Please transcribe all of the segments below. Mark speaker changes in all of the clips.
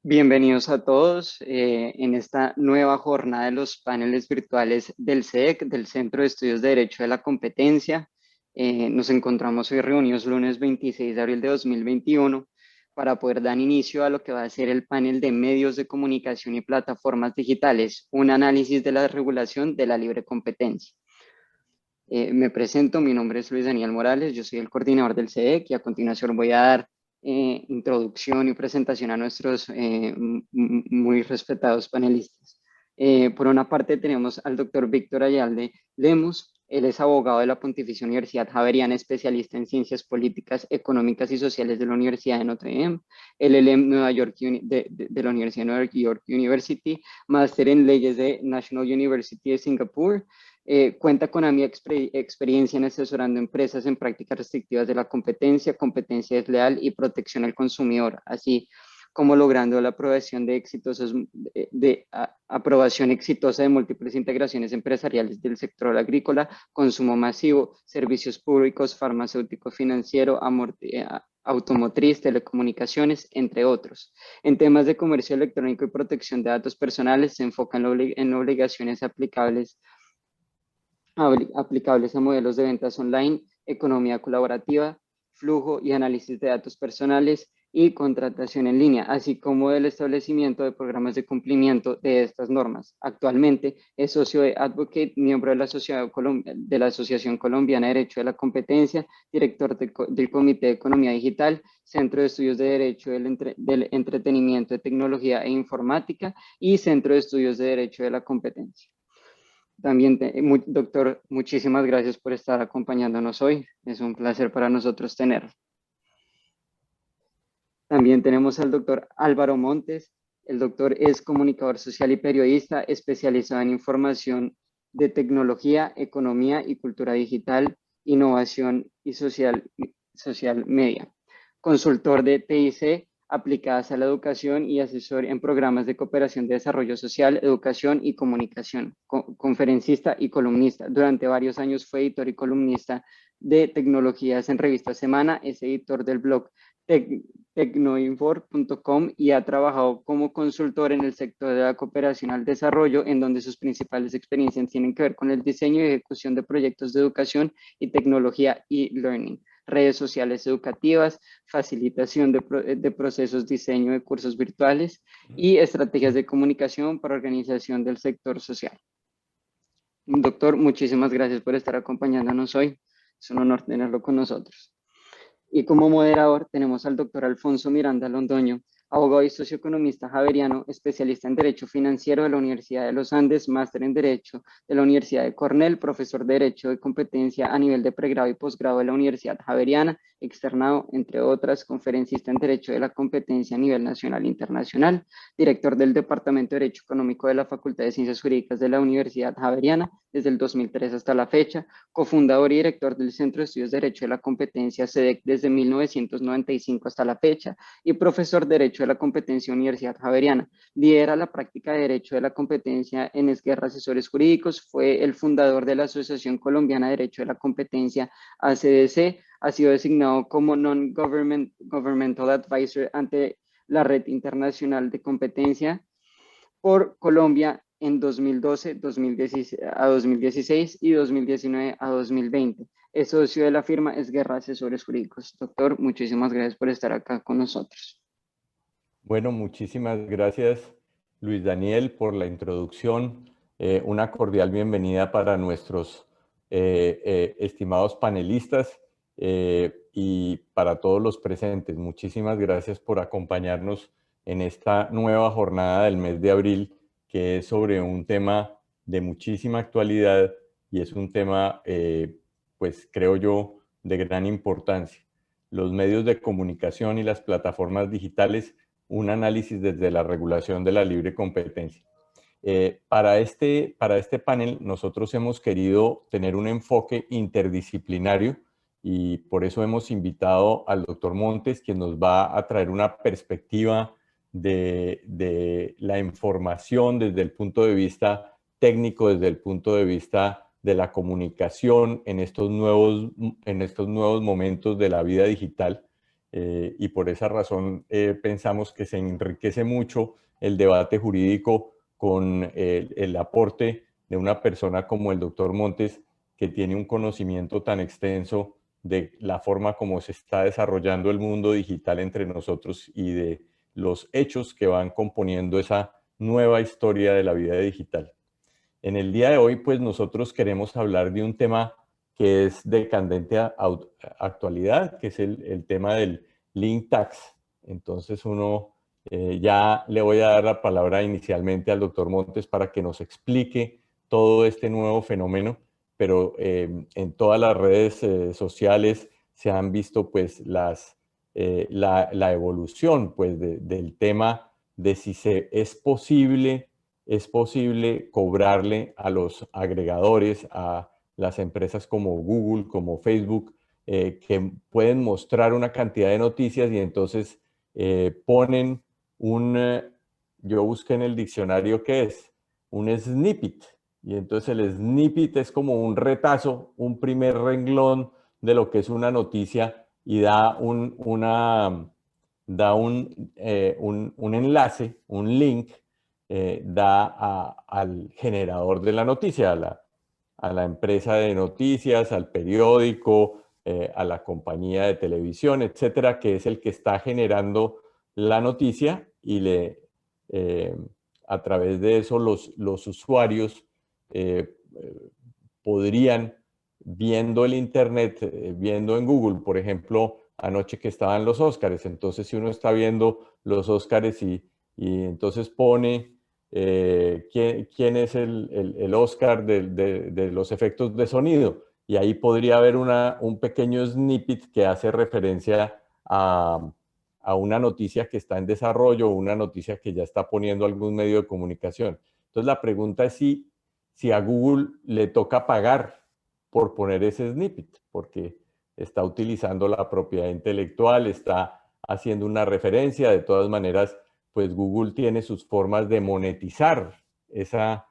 Speaker 1: Bienvenidos a todos en esta nueva jornada de los paneles virtuales del CEDEC, del Centro de Estudios de Derecho de la Competencia. Nos encontramos hoy reunidos lunes 26 de abril de 2021 para poder dar inicio a lo que va a ser el panel de medios de comunicación y plataformas digitales, un análisis de la regulación de la libre competencia. Me presento, mi nombre es Luis Daniel Morales, yo soy el coordinador del CEDEC y a continuación voy a dar introducción y presentación a nuestros muy respetados panelistas. Por una parte tenemos al doctor Víctor Ayalde Lemus. Él es abogado de la Pontificia Universidad Javeriana, especialista en ciencias políticas, económicas y sociales de la Universidad de Notre Dame, LLM Nueva York de la Universidad de Nueva York University, máster en leyes de National University de Singapur. Cuenta con amplia experiencia en asesorando empresas en prácticas restrictivas de la competencia, competencia desleal y protección al consumidor, así como logrando la aprobación aprobación exitosa de múltiples integraciones empresariales del sector agrícola, consumo masivo, servicios públicos, farmacéutico, financiero, automotriz, telecomunicaciones, entre otros. En temas de comercio electrónico y protección de datos personales, se enfoca en obligaciones aplicables a modelos de ventas online, economía colaborativa, flujo y análisis de datos personales y contratación en línea, así como el establecimiento de programas de cumplimiento de estas normas. Actualmente es socio de Advocate, miembro de la Asociación Colombiana de Derecho de la Competencia, director del Comité de Economía Digital, Centro de Estudios de Derecho del Entretenimiento de Tecnología e Informática y Centro de Estudios de Derecho de la Competencia. También, doctor, muchísimas gracias por estar acompañándonos hoy. Es un placer para nosotros tenerlo. También tenemos al doctor Álvaro Montes. El doctor es comunicador social y periodista especializado en información de tecnología, economía y cultura digital, innovación y social media. Consultor de TIC aplicadas a la educación y asesor en programas de cooperación de desarrollo social, educación y comunicación, conferencista y columnista. Durante varios años fue editor y columnista de tecnologías en Revista Semana, es editor del blog tecnoinfor.com y ha trabajado como consultor en el sector de la cooperación al desarrollo, en donde sus principales experiencias tienen que ver con el diseño y ejecución de proyectos de educación y tecnología e-learning, redes sociales educativas, facilitación de procesos, diseño de cursos virtuales y estrategias de comunicación para organización del sector social. Doctor, muchísimas gracias por estar acompañándonos hoy. Es un honor tenerlo con nosotros. Y como moderador tenemos al doctor Alfonso Miranda Londoño, abogado y socioeconomista javeriano, especialista en Derecho Financiero de la Universidad de los Andes, máster en Derecho de la Universidad de Cornell, profesor de Derecho de Competencia a nivel de pregrado y posgrado de la Universidad Javeriana, externado, entre otras, conferencista en Derecho de la Competencia a nivel nacional e internacional, director del Departamento de Derecho Económico de la Facultad de Ciencias Jurídicas de la Universidad Javeriana desde el 2003 hasta la fecha, cofundador y director del Centro de Estudios de Derecho de la Competencia CEDEC desde 1995 hasta la fecha y profesor de Derecho de la Competencia Universidad Javeriana. Lidera la práctica de Derecho de la Competencia en Esguerra Asesores Jurídicos, fue el fundador de la Asociación Colombiana de Derecho de la Competencia, ACDC, ha sido designado como Non-Governmental Advisor ante la Red Internacional de Competencia por Colombia en 2012 a 2016 y 2019 a 2020. Es socio de la firma Esguerra Asesores Jurídicos. Doctor, muchísimas gracias por estar acá con nosotros.
Speaker 2: Bueno, muchísimas gracias, Luis Daniel, por la introducción. Una cordial bienvenida para nuestros estimados panelistas y para todos los presentes. Muchísimas gracias por acompañarnos en esta nueva jornada del mes de abril, que es sobre un tema de muchísima actualidad y es un tema, pues creo yo, de gran importancia. Los medios de comunicación y las plataformas digitales, un análisis desde la regulación de la libre competencia. Para este panel nosotros hemos querido tener un enfoque interdisciplinario y por eso hemos invitado al doctor Montes, quien nos va a traer una perspectiva de la información desde el punto de vista técnico, desde el punto de vista de la comunicación en estos nuevos momentos de la vida digital. y por esa razón pensamos que se enriquece mucho el debate jurídico con el aporte de una persona como el doctor Montes, que tiene un conocimiento tan extenso de la forma como se está desarrollando el mundo digital entre nosotros y de los hechos que van componiendo esa nueva historia de la vida digital. En el día de hoy, pues nosotros queremos hablar de un tema que es de candente actualidad, que es el tema del Link Tax. Entonces ya le voy a dar la palabra inicialmente al doctor Montes para que nos explique todo este nuevo fenómeno, pero en todas las redes sociales se han visto pues la evolución pues del tema de si es posible cobrarle a los agregadores, a las empresas como Google, como Facebook, que pueden mostrar una cantidad de noticias y entonces ponen yo busqué en el diccionario qué es, un snippet. Y entonces el snippet es como un retazo, un primer renglón de lo que es una noticia y un enlace, un link, al generador de la noticia, a la empresa de noticias, al periódico, a la compañía de televisión, etcétera, que es el que está generando la noticia y eh, a través de eso los usuarios eh, podrían, viendo el Internet, viendo en Google, por ejemplo, anoche que estaban los Óscares, entonces si uno está viendo los Óscares y entonces pone quién es el Oscar de los efectos de sonido. Y ahí podría haber un pequeño snippet que hace referencia a una noticia que está en desarrollo o una noticia que ya está poniendo algún medio de comunicación. Entonces la pregunta es si a Google le toca pagar por poner ese snippet, porque está utilizando la propiedad intelectual, está haciendo una referencia. De todas maneras, pues Google tiene sus formas de monetizar esa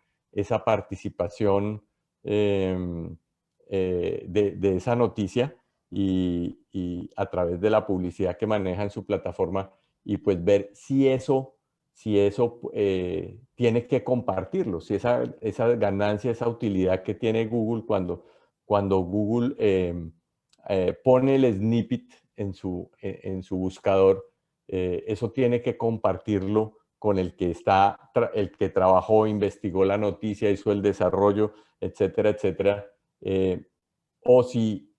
Speaker 2: participación de esa noticia y a través de la publicidad que maneja en su plataforma y pues ver si eso tiene que compartirlo, si esa ganancia, esa utilidad que tiene Google cuando Google pone el snippet en su buscador, eso tiene que compartirlo con el el que trabajó, investigó la noticia, hizo el desarrollo, etcétera, etcétera. O si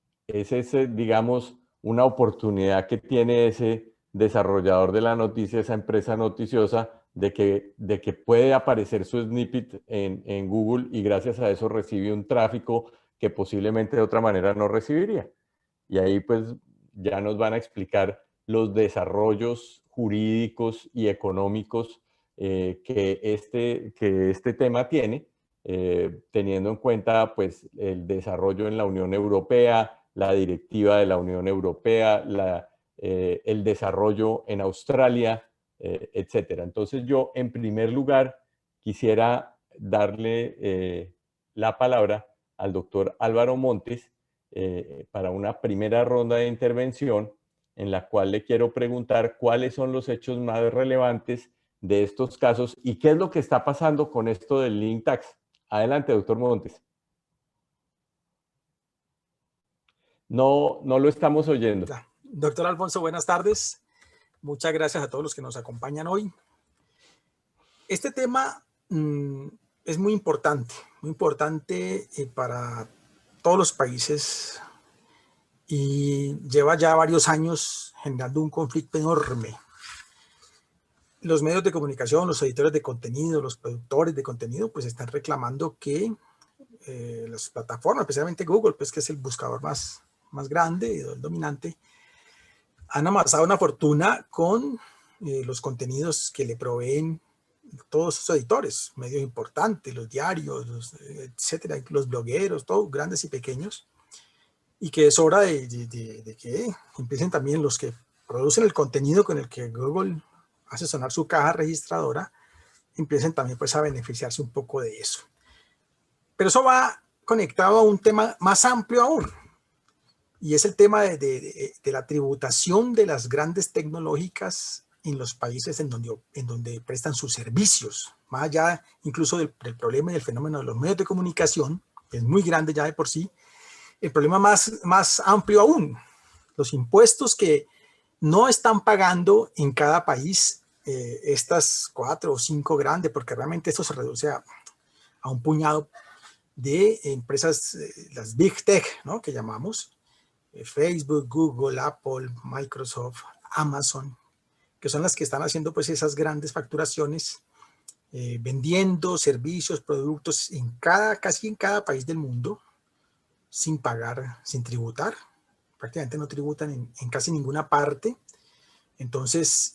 Speaker 2: digamos, una oportunidad que tiene ese desarrollador de la noticia, esa empresa noticiosa, de que puede aparecer su snippet en Google y gracias a eso recibe un tráfico que posiblemente de otra manera no recibiría. Y ahí pues ya nos van a explicar los desarrollos jurídicos y económicos que este tema tiene, teniendo en cuenta pues el desarrollo en la Unión Europea, la directiva de la Unión Europea, el desarrollo en Australia, etcétera. Entonces yo en primer lugar quisiera darle la palabra al doctor Álvaro Montes, para una primera ronda de intervención en la cual le quiero preguntar cuáles son los hechos más relevantes de estos casos y qué es lo que está pasando con esto del Link Tax. Adelante, doctor Montes. No lo estamos oyendo.
Speaker 3: Doctor Alfonso, buenas tardes. Muchas gracias a todos los que nos acompañan hoy. Este tema es muy importante para todos los países y lleva ya varios años generando un conflicto enorme. Los medios de comunicación, los editores de contenido, los productores de contenido, pues están reclamando que las plataformas, especialmente Google, pues que es el buscador más grande y el dominante, han amasado una fortuna con los contenidos que le proveen todos sus editores, medios importantes, los diarios, etcétera, los blogueros, todos grandes y pequeños, y que es hora de que empiecen también los que producen el contenido con el que Google hace sonar su caja registradora, empiecen también pues a beneficiarse un poco de eso. Pero eso va conectado a un tema más amplio aún. y es el tema de la tributación de las grandes tecnológicas en los países en donde prestan sus servicios, más allá incluso del problema y del fenómeno de los medios de comunicación, que es muy grande ya de por sí. El problema más amplio aún, los impuestos que no están pagando en cada país estas 4 o 5 grandes, porque realmente esto se reduce a un puñado de empresas, las Big Tech, ¿no?, que llamamos, Facebook, Google, Apple, Microsoft, Amazon, que son las que están haciendo pues esas grandes facturaciones, vendiendo servicios, productos casi en cada país del mundo, sin pagar, sin tributar. Prácticamente no tributan en casi ninguna parte. Entonces,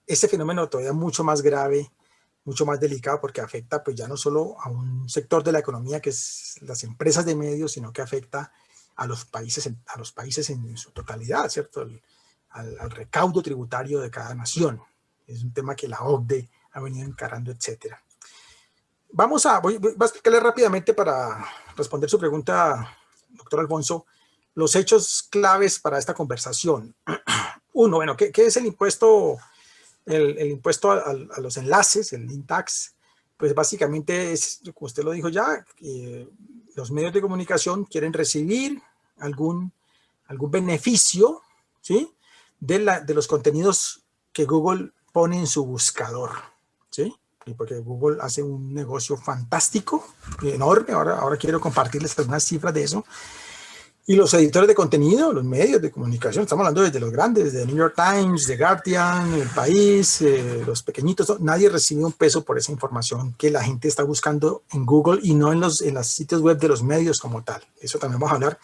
Speaker 3: ese fenómeno todavía mucho más grave, mucho más delicado, porque afecta pues ya no solo a un sector de la economía que es las empresas de medios, sino que afecta a los países en su totalidad, ¿cierto? Al recaudo tributario de cada nación. Es un tema que la OCDE ha venido encarando, etcétera. Voy a explicarle rápidamente para responder su pregunta, doctor Alfonso, los hechos claves para esta conversación. Uno, bueno, ¿qué es el impuesto? El impuesto a los enlaces, el link tax, pues básicamente es, como usted lo dijo ya, los medios de comunicación quieren recibir algún beneficio, ¿sí?, de los contenidos que Google pone en su buscador, ¿sí? Y porque Google hace un negocio fantástico, enorme. Ahora quiero compartirles algunas cifras de eso. Y los editores de contenido, los medios de comunicación, estamos hablando desde los grandes, de New York Times, The Guardian, El País, los pequeñitos, nadie recibe un peso por esa información que la gente está buscando en Google y no en los sitios web de los medios como tal. Eso también vamos a hablar,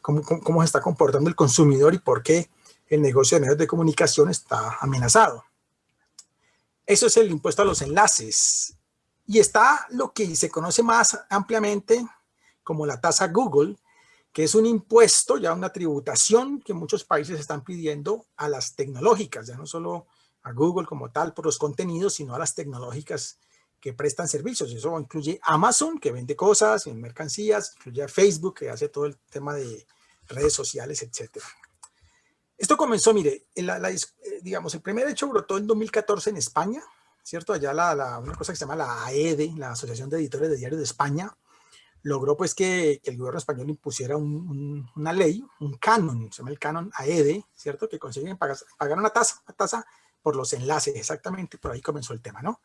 Speaker 3: cómo se está comportando el consumidor y por qué el negocio de medios de comunicación está amenazado. Eso es el impuesto a los enlaces. Y está lo que se conoce más ampliamente como la tasa Google, que es un impuesto, ya una tributación que muchos países están pidiendo a las tecnológicas, ya no solo a Google como tal por los contenidos, sino a las tecnológicas que prestan servicios. Eso incluye Amazon, que vende cosas, mercancías, incluye a Facebook, que hace todo el tema de redes sociales, etc. Esto comenzó, mire, digamos, el primer hecho brotó en 2014 en España, ¿cierto? Allá una cosa que se llama la AEDE, la Asociación de Editores de Diarios de España, logró pues que el gobierno español impusiera una ley, un canon, se llama el canon AEDE, ¿cierto? Que consiguen pagar una tasa por los enlaces, exactamente, por ahí comenzó el tema, ¿no?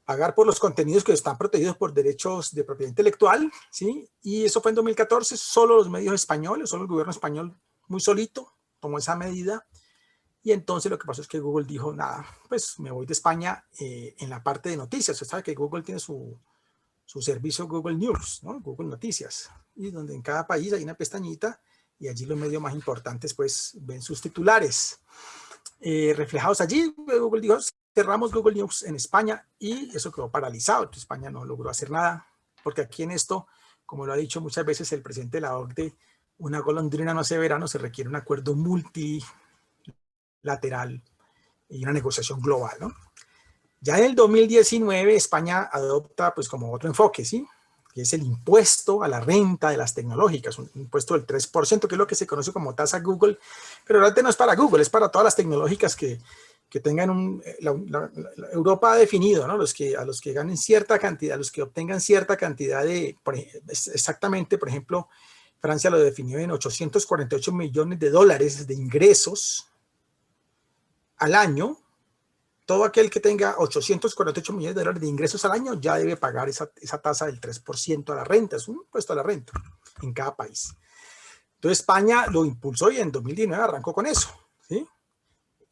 Speaker 3: Pagar por los contenidos que están protegidos por derechos de propiedad intelectual, ¿sí? Y eso fue en 2014, solo los medios españoles, solo el gobierno español muy solito tomó esa medida. Y entonces lo que pasó es que Google dijo, nada, pues me voy de España en la parte de noticias. Usted sabe que Google tiene su servicio Google News, ¿no? Google Noticias, y donde en cada país hay una pestañita y allí los medios más importantes pues ven sus titulares reflejados allí. Google dijo, cerramos Google News en España y eso quedó paralizado. Entonces, España no logró hacer nada, porque aquí en esto, como lo ha dicho muchas veces el presidente de la OCDE, una golondrina no hace verano, se requiere un acuerdo multilateral y una negociación global, ¿no? Ya en el 2019 España adopta pues como otro enfoque, ¿sí?, que es el impuesto a la renta de las tecnológicas, un impuesto del 3%, que es lo que se conoce como tasa Google, pero realmente no es para Google, es para todas las tecnológicas que tengan Europa ha definido, ¿no?, a los que ganen cierta cantidad, a los que obtengan cierta cantidad exactamente, por ejemplo, Francia lo definió en 848 millones de dólares de ingresos al año. Todo aquel que tenga 848 millones de dólares de ingresos al año ya debe pagar esa tasa del 3% a la renta. Es un impuesto a la renta en cada país. Entonces España lo impulsó y en 2019 arrancó con eso, ¿sí?,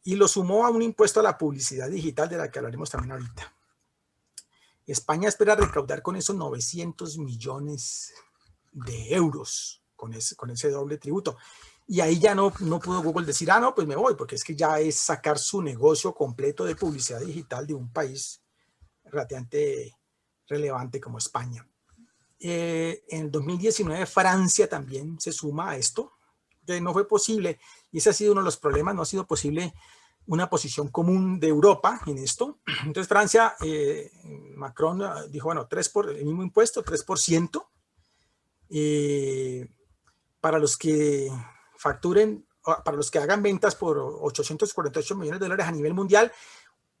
Speaker 3: y lo sumó a un impuesto a la publicidad digital, de la que hablaremos también ahorita. España espera recaudar con eso 900 millones de euros con ese doble tributo. Y ahí ya no pudo Google decir, no, pues me voy, porque es que ya es sacar su negocio completo de publicidad digital de un país relativamente relevante como España. En el 2019 Francia también se suma a esto, que no fue posible, y ese ha sido uno de los problemas, no ha sido posible una posición común de Europa en esto. Entonces Francia, Macron dijo, bueno, el mismo impuesto, 3%, para los que facturen, para los que hagan ventas por 848 millones de dólares a nivel mundial,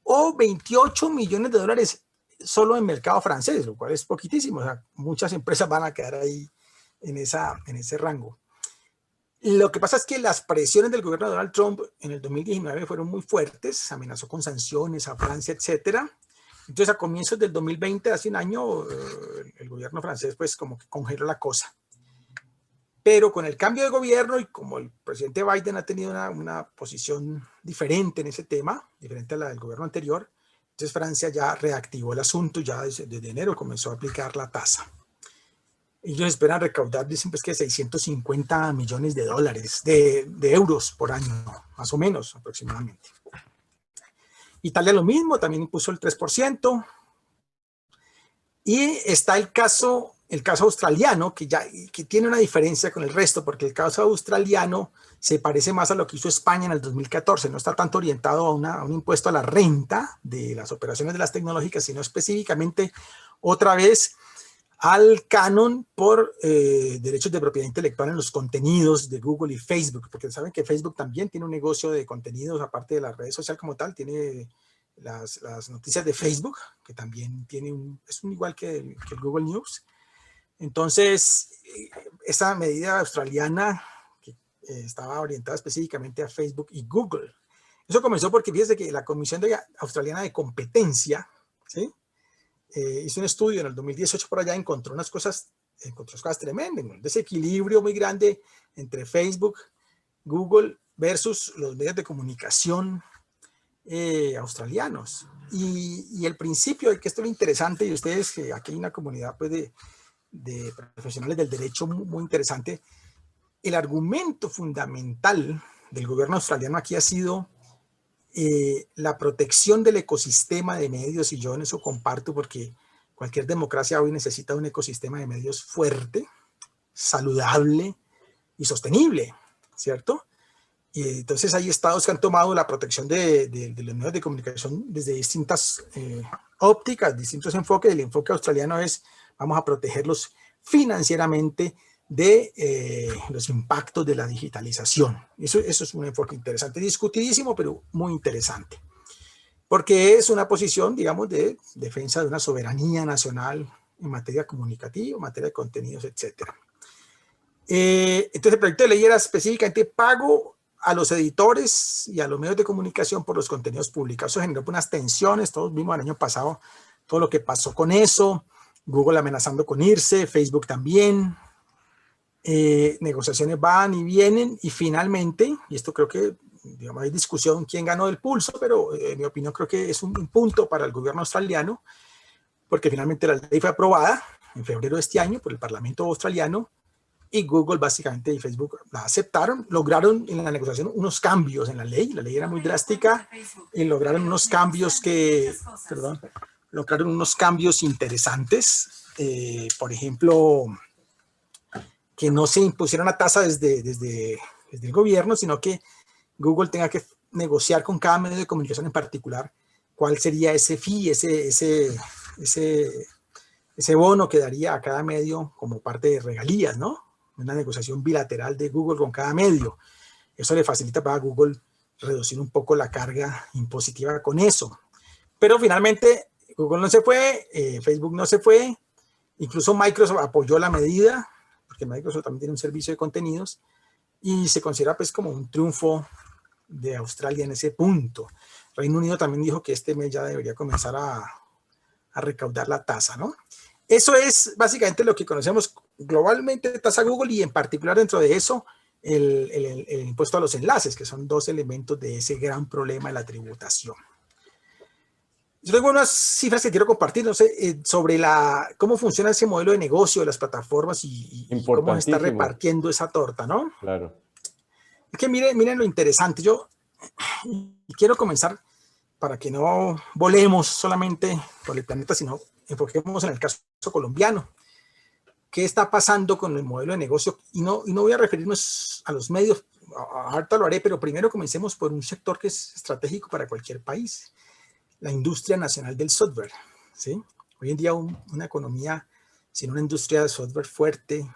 Speaker 3: o 28 millones de dólares solo en mercado francés, lo cual es poquitísimo. O sea, muchas empresas van a quedar ahí en ese rango. Lo que pasa es que las presiones del gobierno de Donald Trump en el 2019 fueron muy fuertes, amenazó con sanciones a Francia, etcétera. Entonces, a comienzos del 2020, hace un año, el gobierno francés pues como que congeló la cosa. Pero con el cambio de gobierno y como el presidente Biden ha tenido una posición diferente en ese tema, diferente a la del gobierno anterior, entonces Francia ya reactivó el asunto, ya desde enero comenzó a aplicar la tasa. Ellos esperan recaudar, dicen pues que 650 millones de dólares, de euros por año, más o menos aproximadamente. Italia lo mismo, también impuso el 3%. Y está el caso australiano, que tiene una diferencia con el resto, porque el caso australiano se parece más a lo que hizo España en el 2014. No está tanto orientado a un impuesto a la renta de las operaciones de las tecnológicas, sino específicamente otra vez al canon por derechos de propiedad intelectual en los contenidos de Google y Facebook, porque saben que Facebook también tiene un negocio de contenidos, aparte de la red social como tal, tiene las noticias de Facebook, que también tiene es igual que el Google News. Entonces, esa medida australiana que estaba orientada específicamente a Facebook y Google. Eso comenzó porque fíjese que la Comisión Australiana de Competencia, ¿sí?, hizo un estudio en el 2018 por allá, encontró cosas tremendas, un desequilibrio muy grande entre Facebook, Google versus los medios de comunicación australianos. Y el principio, que esto es lo interesante, y ustedes, que aquí hay una comunidad pues, de profesionales del derecho muy interesante, el argumento fundamental del gobierno australiano aquí ha sido la protección del ecosistema de medios, y yo en eso comparto, porque cualquier democracia hoy necesita un ecosistema de medios fuerte, saludable y sostenible, ¿cierto? Y entonces hay estados que han tomado la protección de los medios de comunicación desde distintas ópticas, distintos enfoques. El enfoque australiano es: vamos a protegerlos financieramente de los impactos de la digitalización. Eso es un enfoque interesante, discutidísimo, pero muy interesante, porque es una posición, digamos, de defensa de una soberanía nacional en materia comunicativa, en materia de contenidos, etc. Entonces el proyecto de ley era específicamente pago a los editores y a los medios de comunicación por los contenidos publicados. Eso generó unas tensiones, todos vimos el año pasado todo lo que pasó con eso, Google amenazando con irse, Facebook también. Negociaciones van y vienen, y finalmente, y esto creo que, digamos, hay discusión quién ganó el pulso, pero en mi opinión creo que es un punto para el gobierno australiano, porque finalmente la ley fue aprobada en febrero de este año por el Parlamento australiano, y Google básicamente y Facebook la aceptaron, lograron en la negociación unos cambios en la ley era muy drástica, y lograron unos cambios lograron unos cambios interesantes, por ejemplo, que no se impusiera una tasa desde el gobierno, sino que Google tenga que negociar con cada medio de comunicación en particular cuál sería ese fee, ese bono que daría a cada medio como parte de regalías, ¿no? Una negociación bilateral de Google con cada medio. Eso le facilita para Google reducir un poco la carga impositiva con eso. Pero finalmente Google no se fue, Facebook no se fue, incluso Microsoft apoyó la medida, porque Microsoft también tiene un servicio de contenidos, y se considera pues como un triunfo de Australia en ese punto. Reino Unido también dijo que este mes ya debería comenzar a recaudar la tasa, ¿no? Eso es básicamente lo que conocemos globalmente de tasa Google, y en particular dentro de eso el impuesto a los enlaces, que son dos elementos de ese gran problema de la tributación. Yo tengo unas cifras que quiero compartir, no sé, sobre cómo funciona ese modelo de negocio de las plataformas y cómo se está repartiendo esa torta, ¿no?
Speaker 2: Claro.
Speaker 3: Es que miren lo interesante. Yo quiero comenzar, para que no volemos solamente por el planeta, sino enfoquemos en el caso colombiano. ¿Qué está pasando con el modelo de negocio? Y no voy a referirnos a los medios, ahorita lo haré, pero primero comencemos por un sector que es estratégico para cualquier país: la industria nacional del software, ¿sí? Hoy en día una economía sin una industria de software fuerte,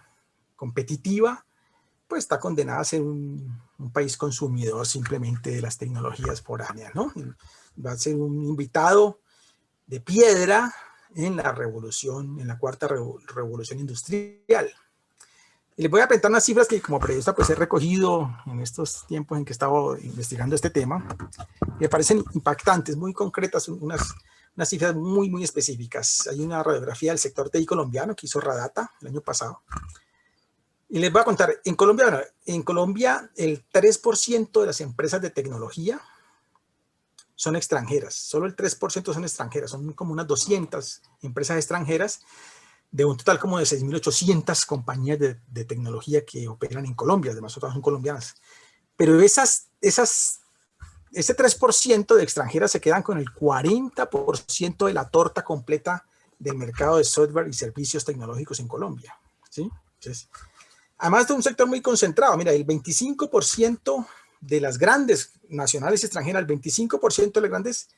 Speaker 3: competitiva, pues está condenada a ser un país consumidor simplemente de las tecnologías foráneas, ¿no? Y va a ser un invitado de piedra en la revolución, en la cuarta revolución industrial. Y les voy a presentar unas cifras que como periodista pues he recogido en estos tiempos en que he estado investigando este tema. Me parecen impactantes, muy concretas, unas cifras muy específicas. Hay una radiografía del sector TI colombiano que hizo Radata el año pasado. Y les voy a contar, en Colombia el 3% de las empresas de tecnología son extranjeras. Solo el 3% son extranjeras. Son como unas 200 empresas extranjeras de un total como de 6.800 compañías de tecnología que operan en Colombia. Además, todas son colombianas. Pero ese 3% de extranjeras se quedan con el 40% de la torta completa del mercado de software y servicios tecnológicos en Colombia, ¿sí? Entonces, además de un sector muy concentrado, mira, el 25% de las grandes nacionales y extranjeras, el 25% de las grandes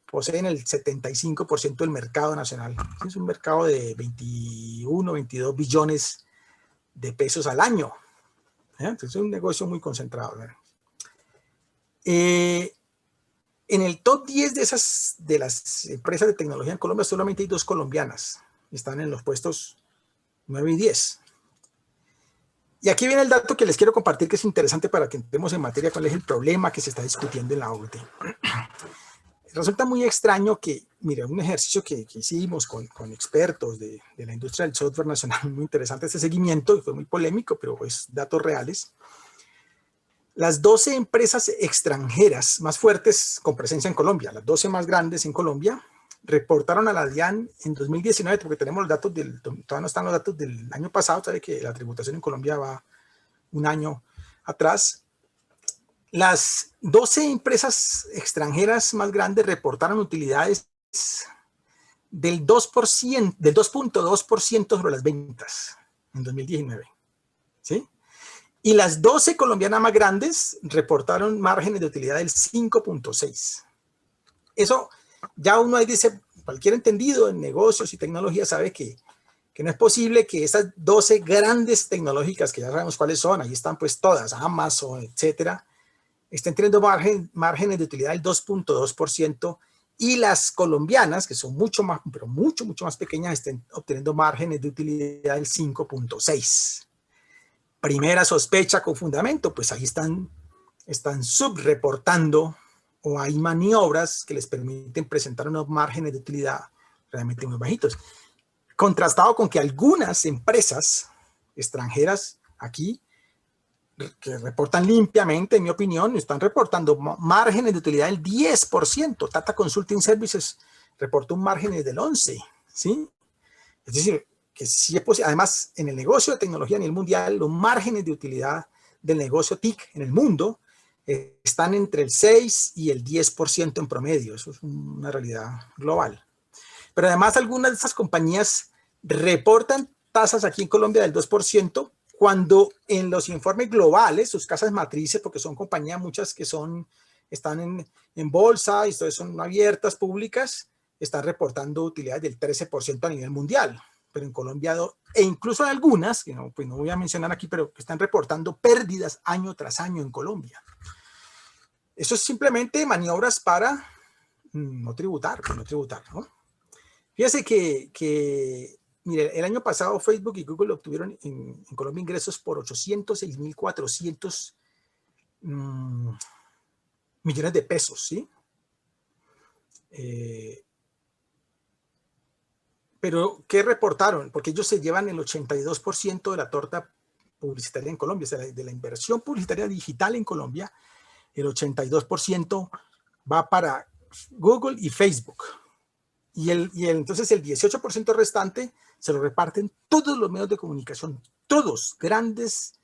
Speaker 3: poseen el 75% del mercado nacional. Es un mercado de 21, 22 billones de pesos al año. Entonces es un negocio muy concentrado. En el top 10 de las empresas de tecnología en Colombia solamente hay 2 colombianas. Están en los puestos 9 y 10. Y aquí viene el dato que les quiero compartir que es interesante para que entremos en materia cuál es el problema que se está discutiendo en la OCDE. Resulta muy extraño que, mira, un ejercicio que hicimos con expertos de la industria del software nacional, muy interesante este seguimiento, y fue muy polémico, pero pues datos reales. Las 12 empresas extranjeras más fuertes con presencia en Colombia, las 12 más grandes en Colombia, reportaron a la DIAN en 2019, porque tenemos los datos todavía no están los datos del año pasado, sabe que la tributación en Colombia va un año atrás. Las 12 empresas extranjeras más grandes reportaron utilidades del 2%, del 2.2% sobre las ventas en 2019, ¿sí? Y las 12 colombianas más grandes reportaron márgenes de utilidad del 5.6%. Eso ya uno ahí dice, cualquier entendido en negocios y tecnología sabe que no es posible que estas 12 grandes tecnológicas, que ya sabemos cuáles son, ahí están pues todas, Amazon, etcétera, estén teniendo márgenes de utilidad del 2.2%, y las colombianas, que son mucho más, pero mucho más pequeñas, estén obteniendo márgenes de utilidad del 5.6%. Primera sospecha con fundamento, pues ahí están subreportando, o hay maniobras que les permiten presentar unos márgenes de utilidad realmente muy bajitos. Contrastado con que algunas empresas extranjeras aquí, que reportan limpiamente, en mi opinión, están reportando márgenes de utilidad del 10%. Tata Consulting Services reportó un margen del 11%, ¿sí? Es decir, que sí es posible. Además, en el negocio de tecnología a nivel mundial, los márgenes de utilidad del negocio TIC en el mundo están entre el 6 y el 10% en promedio. Eso es una realidad global. Pero además, algunas de estas compañías reportan tasas aquí en Colombia del 2%, cuando en los informes globales, sus casas matrices, porque son compañías muchas que están en bolsa y son abiertas, públicas, están reportando utilidades del 13% a nivel mundial. Pero en Colombia, e incluso en algunas, que no voy a mencionar aquí, pero que están reportando pérdidas año tras año en Colombia. Eso es simplemente maniobras para no tributar, ¿no? Fíjese que mire, el año pasado Facebook y Google obtuvieron en Colombia ingresos por 806.400 millones de pesos, ¿sí? Pero, ¿qué reportaron? Porque ellos se llevan el 82% de la torta publicitaria en Colombia, o sea, de la inversión publicitaria digital en Colombia, el 82% va para Google y Facebook. Y entonces el 18% restante se lo reparten todos los medios de comunicación, todos, grandes,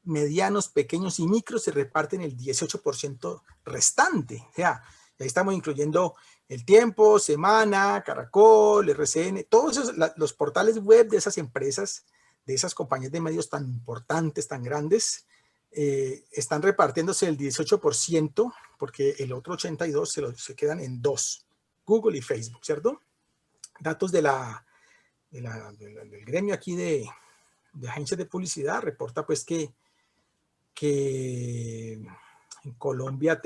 Speaker 3: medianos, pequeños y micros, se reparten el 18% restante. O sea, ahí estamos incluyendo El Tiempo, Semana, Caracol, RCN, todos los portales web de esas empresas, de esas compañías de medios tan importantes, tan grandes, están repartiéndose el 18%, porque el otro 82% se quedan en 2. Google y Facebook, ¿cierto? Datos del gremio aquí de de agencias de publicidad reporta pues que en Colombia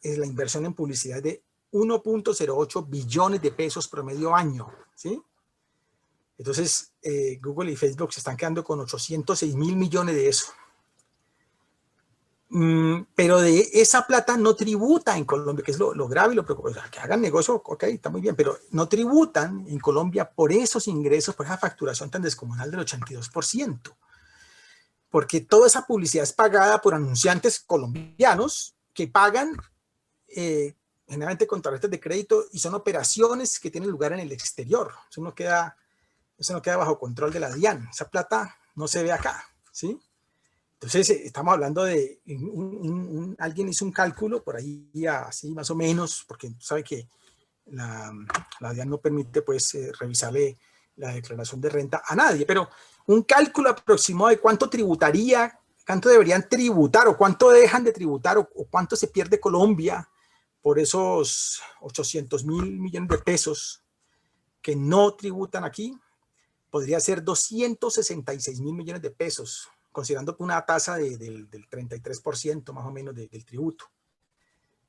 Speaker 3: es la inversión en publicidad de 1.08 billones de pesos promedio año, ¿sí? Entonces, Google y Facebook se están quedando con 806 mil millones de eso. Pero de esa plata no tributa en Colombia, que es lo grave y lo preocupante. O sea, que hagan negocio, ok, está muy bien, pero no tributan en Colombia por esos ingresos, por esa facturación tan descomunal del 82%. Porque toda esa publicidad es pagada por anunciantes colombianos que pagan generalmente con tarjetas de crédito y son operaciones que tienen lugar en el exterior. Eso no queda bajo control de la DIAN. Esa plata no se ve acá, ¿sí? Entonces, estamos hablando de alguien hizo un cálculo por ahí así más o menos, porque sabe que la DIAN no permite pues revisarle la declaración de renta a nadie, pero un cálculo aproximado de cuánto tributaría, cuánto deberían tributar o cuánto dejan de tributar o cuánto se pierde Colombia por esos 800 mil millones de pesos que no tributan aquí, podría ser 266 mil millones de pesos, considerando una tasa del 33% más o menos del tributo.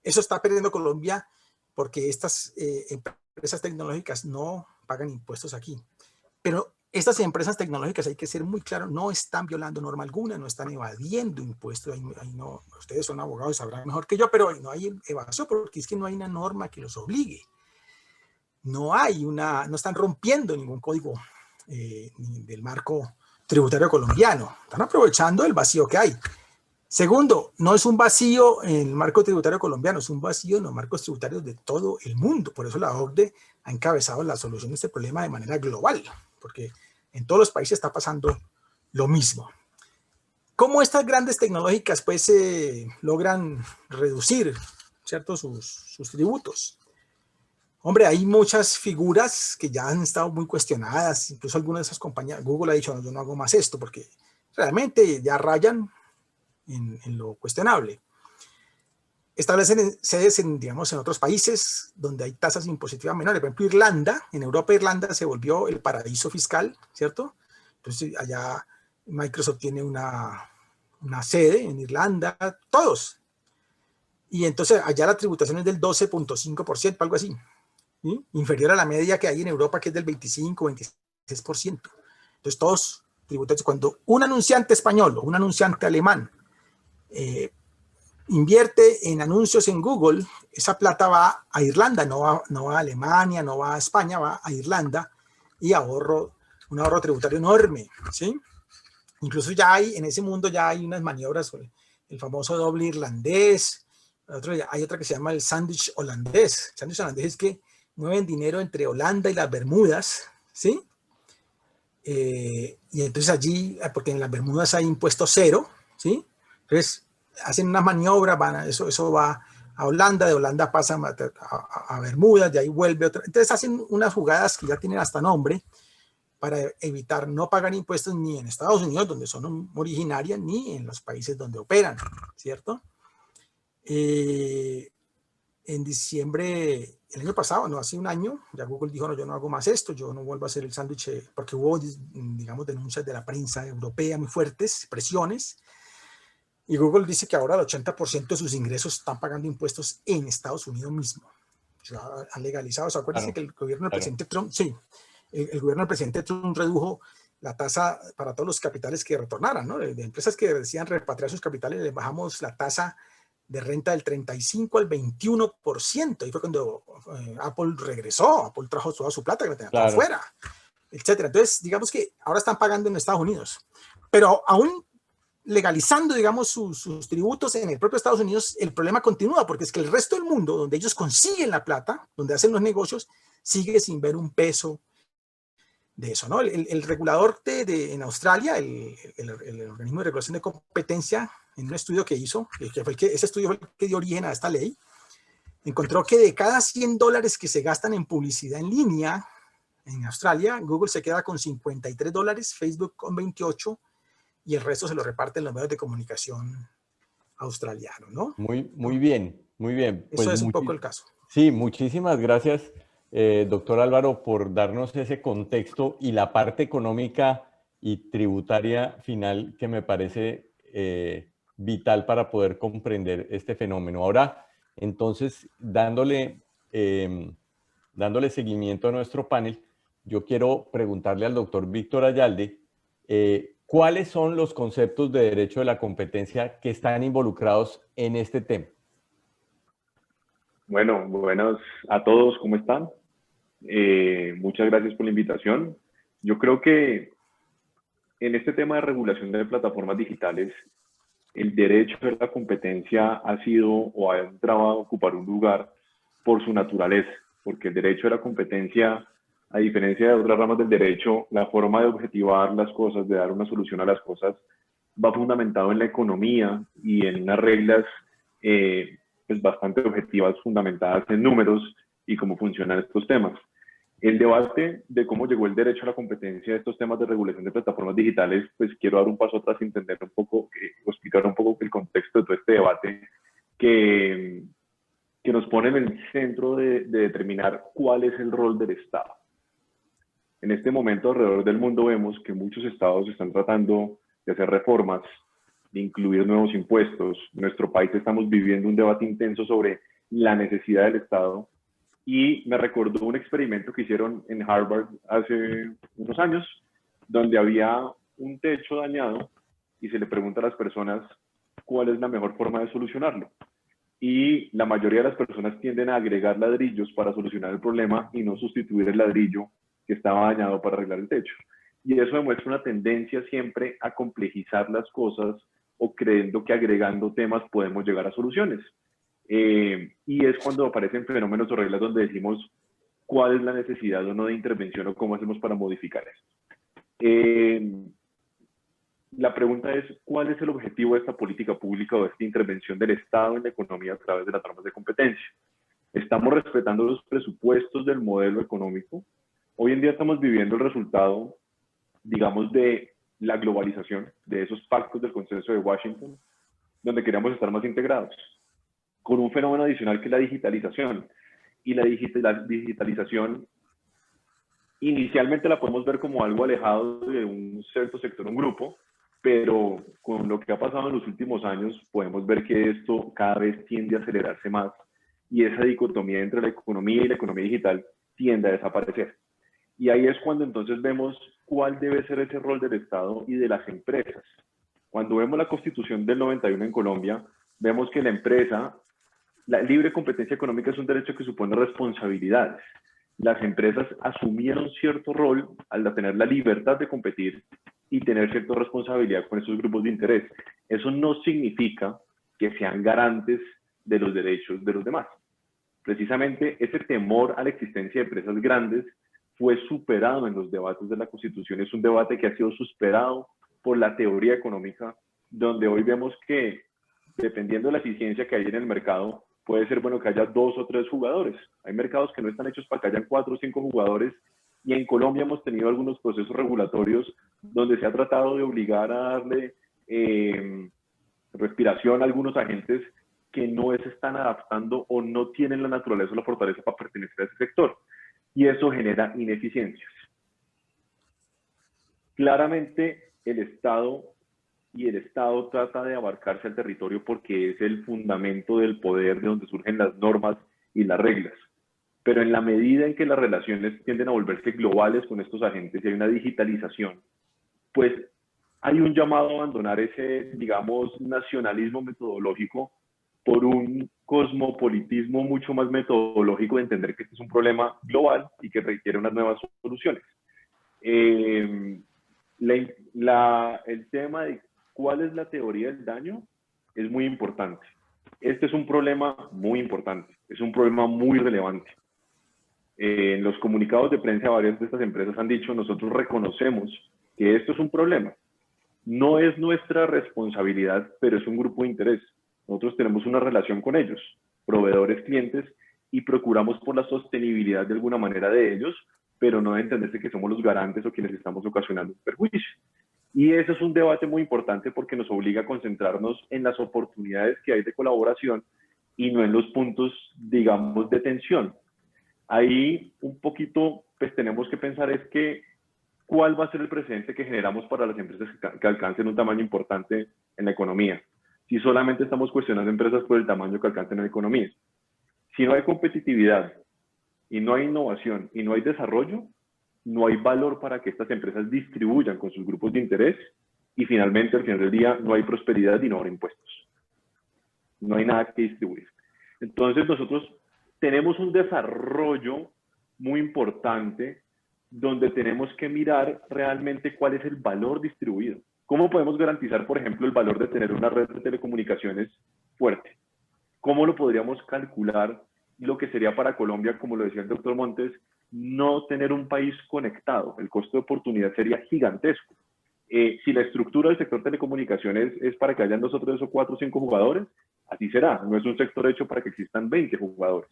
Speaker 3: Eso está perdiendo Colombia porque estas empresas tecnológicas no pagan impuestos aquí. Pero estas empresas tecnológicas, hay que ser muy claro, no están violando norma alguna, no están evadiendo impuestos. Ahí no, ustedes son abogados, sabrán mejor que yo, pero no hay evasión porque es que no hay una norma que los obligue. No están rompiendo ningún código del marco tributario colombiano. Están aprovechando el vacío que hay. Segundo, no es un vacío en el marco tributario colombiano, es un vacío en los marcos tributarios de todo el mundo. Por eso la OCDE ha encabezado la solución de este problema de manera global, porque en todos los países está pasando lo mismo. ¿Cómo estas grandes tecnológicas pues logran reducir, ¿cierto?, sus tributos? Hombre, hay muchas figuras que ya han estado muy cuestionadas, incluso algunas de esas compañías, Google ha dicho, no, yo no hago más esto, porque realmente ya rayan en lo cuestionable. Establecen sedes digamos, en otros países donde hay tasas impositivas menores. Por ejemplo, Irlanda, en Europa Irlanda se volvió el paraíso fiscal, ¿cierto? Entonces allá Microsoft tiene una sede en Irlanda, todos. Y entonces allá la tributación es del 12.5%, algo así, ¿sí? Inferior a la media que hay en Europa, que es del 25, 26%. Entonces todos tributan. Cuando un anunciante español o un anunciante alemán invierte en anuncios en Google, esa plata va a Irlanda, no va a Alemania, no va a España, va a Irlanda y un ahorro tributario enorme, ¿sí? Incluso ya en ese mundo ya hay unas maniobras, el famoso doble irlandés, hay otra que se llama el sándwich holandés. El sándwich holandés es que mueven dinero entre Holanda y las Bermudas, ¿sí? Y entonces allí, porque en las Bermudas hay impuesto cero, ¿sí? Entonces hacen una maniobra, eso va a Holanda, de Holanda pasa a Bermudas, de ahí vuelve otra. Entonces hacen unas jugadas que ya tienen hasta nombre para evitar no pagar impuestos ni en Estados Unidos, donde son originarias, ni en los países donde operan, ¿cierto? En diciembre, el año pasado, no, hace un año, ya Google dijo, no, yo no hago más esto, yo no vuelvo a hacer el sándwich, porque hubo, digamos, denuncias de la prensa europea muy fuertes, presiones, y Google dice que ahora el 80% de sus ingresos están pagando impuestos en Estados Unidos mismo. O sea, han legalizado. ¿Se acuerdan que el gobierno del presidente Trump, sí, el gobierno del presidente Trump redujo la tasa para todos los capitales que retornaran, ¿no? De empresas que decían repatriar sus capitales, les bajamos la tasa de renta del 35 al 21%. Ahí fue cuando Apple regresó, Apple trajo toda su plata que la tenía afuera, etcétera. Entonces, digamos que ahora están pagando en Estados Unidos, pero aún legalizando, digamos, sus tributos en el propio Estados Unidos, el problema continúa, porque es que el resto del mundo, donde ellos consiguen la plata, donde hacen los negocios, sigue sin ver un peso de eso, ¿no? El regulador en Australia, el organismo de regulación de competencia, en un estudio que hizo, ese estudio fue el que dio origen a esta ley, encontró que de cada $100 que se gastan en publicidad en línea en Australia, Google se queda con $53, Facebook con 28, y el resto se lo reparten los medios de comunicación australianos, ¿no?
Speaker 2: Muy bien, muy bien.
Speaker 3: Eso es un poco el caso.
Speaker 2: Sí, muchísimas gracias, doctor Álvaro, por darnos ese contexto y la parte económica y tributaria final que me parece vital para poder comprender este fenómeno. Ahora, entonces, dándole seguimiento a nuestro panel, yo quiero preguntarle al doctor Víctor Ayalde, ¿cuáles son los conceptos de derecho de la competencia que están involucrados en este tema?
Speaker 4: Bueno, buenas a todos, ¿cómo están? Muchas gracias por la invitación. Yo creo que en este tema de regulación de plataformas digitales, el derecho de la competencia ha sido o ha entrado a ocupar un lugar por su naturaleza, porque el derecho de la competencia, a diferencia de otras ramas del derecho, la forma de objetivar las cosas, de dar una solución a las cosas, va fundamentado en la economía y en unas reglas pues bastante objetivas, fundamentadas en números y cómo funcionan estos temas. El debate de cómo llegó el derecho a la competencia a estos temas de regulación de plataformas digitales, pues quiero dar un paso atrás y entender un poco, o explicar un poco el contexto de todo este debate que nos pone en el centro de determinar cuál es el rol del Estado. En este momento alrededor del mundo vemos que muchos estados están tratando de hacer reformas, de incluir nuevos impuestos. En nuestro país estamos viviendo un debate intenso sobre la necesidad del Estado. Y me recordó un experimento que hicieron en Harvard hace unos años, donde había un techo dañado y se le pregunta a las personas cuál es la mejor forma de solucionarlo. Y la mayoría de las personas tienden a agregar ladrillos para solucionar el problema y no sustituir el ladrillo que estaba dañado para arreglar el techo. Y eso demuestra una tendencia siempre a complejizar las cosas o creyendo que agregando temas podemos llegar a soluciones. Y es cuando aparecen fenómenos o reglas donde decimos cuál es la necesidad o no de intervención o cómo hacemos para modificar eso. La pregunta es, ¿cuál es el objetivo de esta política pública o de esta intervención del Estado en la economía a través de las normas de competencia? ¿Estamos respetando los presupuestos del modelo económico? Hoy en día estamos viviendo el resultado, digamos, de la globalización, de esos pactos del Consenso de Washington, donde queríamos estar más integrados, con un fenómeno adicional que es la digitalización. Y la digitalización inicialmente la podemos ver como algo alejado de un cierto sector, un grupo, pero con lo que ha pasado en los últimos años podemos ver que esto cada vez tiende a acelerarse más y esa dicotomía entre la economía y la economía digital tiende a desaparecer. Y ahí es cuando entonces vemos cuál debe ser ese rol del Estado y de las empresas. Cuando vemos la Constitución del 91 en Colombia, vemos que la empresa, la libre competencia económica es un derecho que supone responsabilidades. Las empresas asumieron cierto rol al tener la libertad de competir y tener cierta responsabilidad con esos grupos de interés. Eso no significa que sean garantes de los derechos de los demás. Precisamente ese temor a la existencia de empresas grandes fue superado en los debates de la Constitución. Es un debate que ha sido superado por la teoría económica, donde hoy vemos que, dependiendo de la eficiencia que hay en el mercado, puede ser bueno que haya 2 o 3 jugadores. Hay mercados que no están hechos para que hayan 4 o 5 jugadores, y en Colombia hemos tenido algunos procesos regulatorios donde se ha tratado de obligar a darle respiración a algunos agentes que no se están adaptando o no tienen la naturaleza o la fortaleza para pertenecer a ese sector. Y eso genera ineficiencias. Claramente el Estado trata de abarcarse al territorio porque es el fundamento del poder, de donde surgen las normas y las reglas. Pero en la medida en que las relaciones tienden a volverse globales con estos agentes y hay una digitalización, pues hay un llamado a abandonar ese, digamos, nacionalismo metodológico por un cosmopolitismo mucho más metodológico de entender que este es un problema global y que requiere unas nuevas soluciones. El tema de cuál es la teoría del daño es muy importante. Este es un problema muy importante, es un problema muy relevante. En los comunicados de prensa varias de estas empresas han dicho, nosotros reconocemos que esto es un problema. No es nuestra responsabilidad, pero es un grupo de interés. Nosotros tenemos una relación con ellos, proveedores, clientes, y procuramos por la sostenibilidad de alguna manera de ellos, pero no de entenderse que somos los garantes o quienes estamos ocasionando un perjuicio. Y ese es un debate muy importante porque nos obliga a concentrarnos en las oportunidades que hay de colaboración y no en los puntos, digamos, de tensión. Ahí un poquito pues tenemos que pensar es que cuál va a ser el precedente que generamos para las empresas que alcancen un tamaño importante en la economía. Si solamente estamos cuestionando empresas por el tamaño que alcancen en la economía. Si no hay competitividad y no hay innovación y no hay desarrollo, no hay valor para que estas empresas distribuyan con sus grupos de interés y finalmente al final del día no hay prosperidad y no habrá impuestos. No hay nada que distribuir. Entonces nosotros tenemos un desarrollo muy importante donde tenemos que mirar realmente cuál es el valor distribuido. ¿Cómo podemos garantizar, por ejemplo, el valor de tener una red de telecomunicaciones fuerte? ¿Cómo lo podríamos calcular lo que sería para Colombia, como lo decía el doctor Montes, no tener un país conectado? El costo de oportunidad sería gigantesco. Si la estructura del sector telecomunicaciones es para que hayan 2 o 3 o 4 o 5 jugadores, así será. No es un sector hecho para que existan 20 jugadores.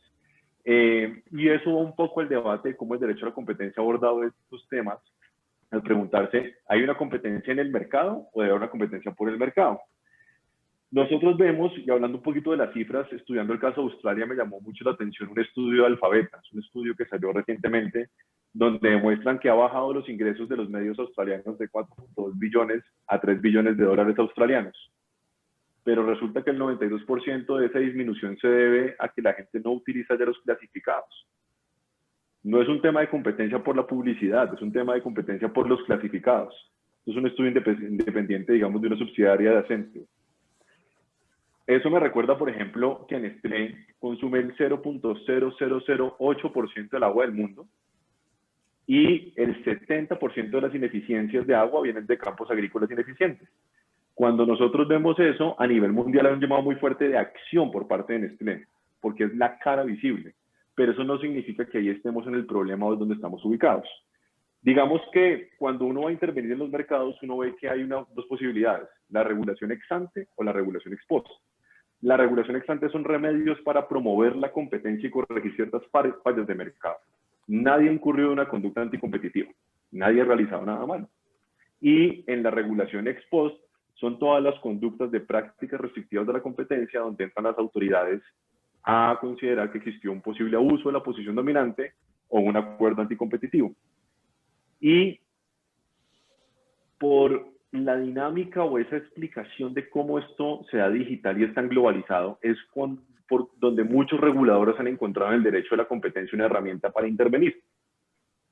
Speaker 4: Y eso va un poco el debate de cómo el derecho a la competencia ha abordado estos temas, al preguntarse, ¿hay una competencia en el mercado o debe haber una competencia por el mercado? Nosotros vemos, y hablando un poquito de las cifras, estudiando el caso de Australia, me llamó mucho la atención un estudio de Alfabetas, un estudio que salió recientemente, donde demuestran que ha bajado los ingresos de los medios australianos de 4.2 billones a 3 billones de dólares australianos. Pero resulta que el 92% de esa disminución se debe a que la gente no utiliza ya los clasificados. No es un tema de competencia por la publicidad, es un tema de competencia por los clasificados. Es un estudio independiente, digamos, de una subsidiaria de Accenture. Eso me recuerda, por ejemplo, que Nestlé consume el 0.0008% del agua del mundo y el 70% de las ineficiencias de agua vienen de campos agrícolas ineficientes. Cuando nosotros vemos eso, a nivel mundial hay un llamado muy fuerte de acción por parte de Nestlé, porque es la cara visible. Pero eso no significa que ahí estemos en el problema o donde estamos ubicados. Digamos que cuando uno va a intervenir en los mercados, uno ve que hay dos posibilidades, la regulación ex ante o la regulación ex post. La regulación ex ante son remedios para promover la competencia y corregir ciertas fallas de mercado. Nadie ha incurrido en una conducta anticompetitiva, nadie ha realizado nada malo. Y en la regulación ex post son todas las conductas de prácticas restrictivas de la competencia donde entran las autoridades a considerar que existió un posible abuso de la posición dominante o un acuerdo anticompetitivo. Y por la dinámica o esa explicación de cómo esto se da digital y es tan globalizado, es por donde muchos reguladores han encontrado en el derecho de la competencia una herramienta para intervenir.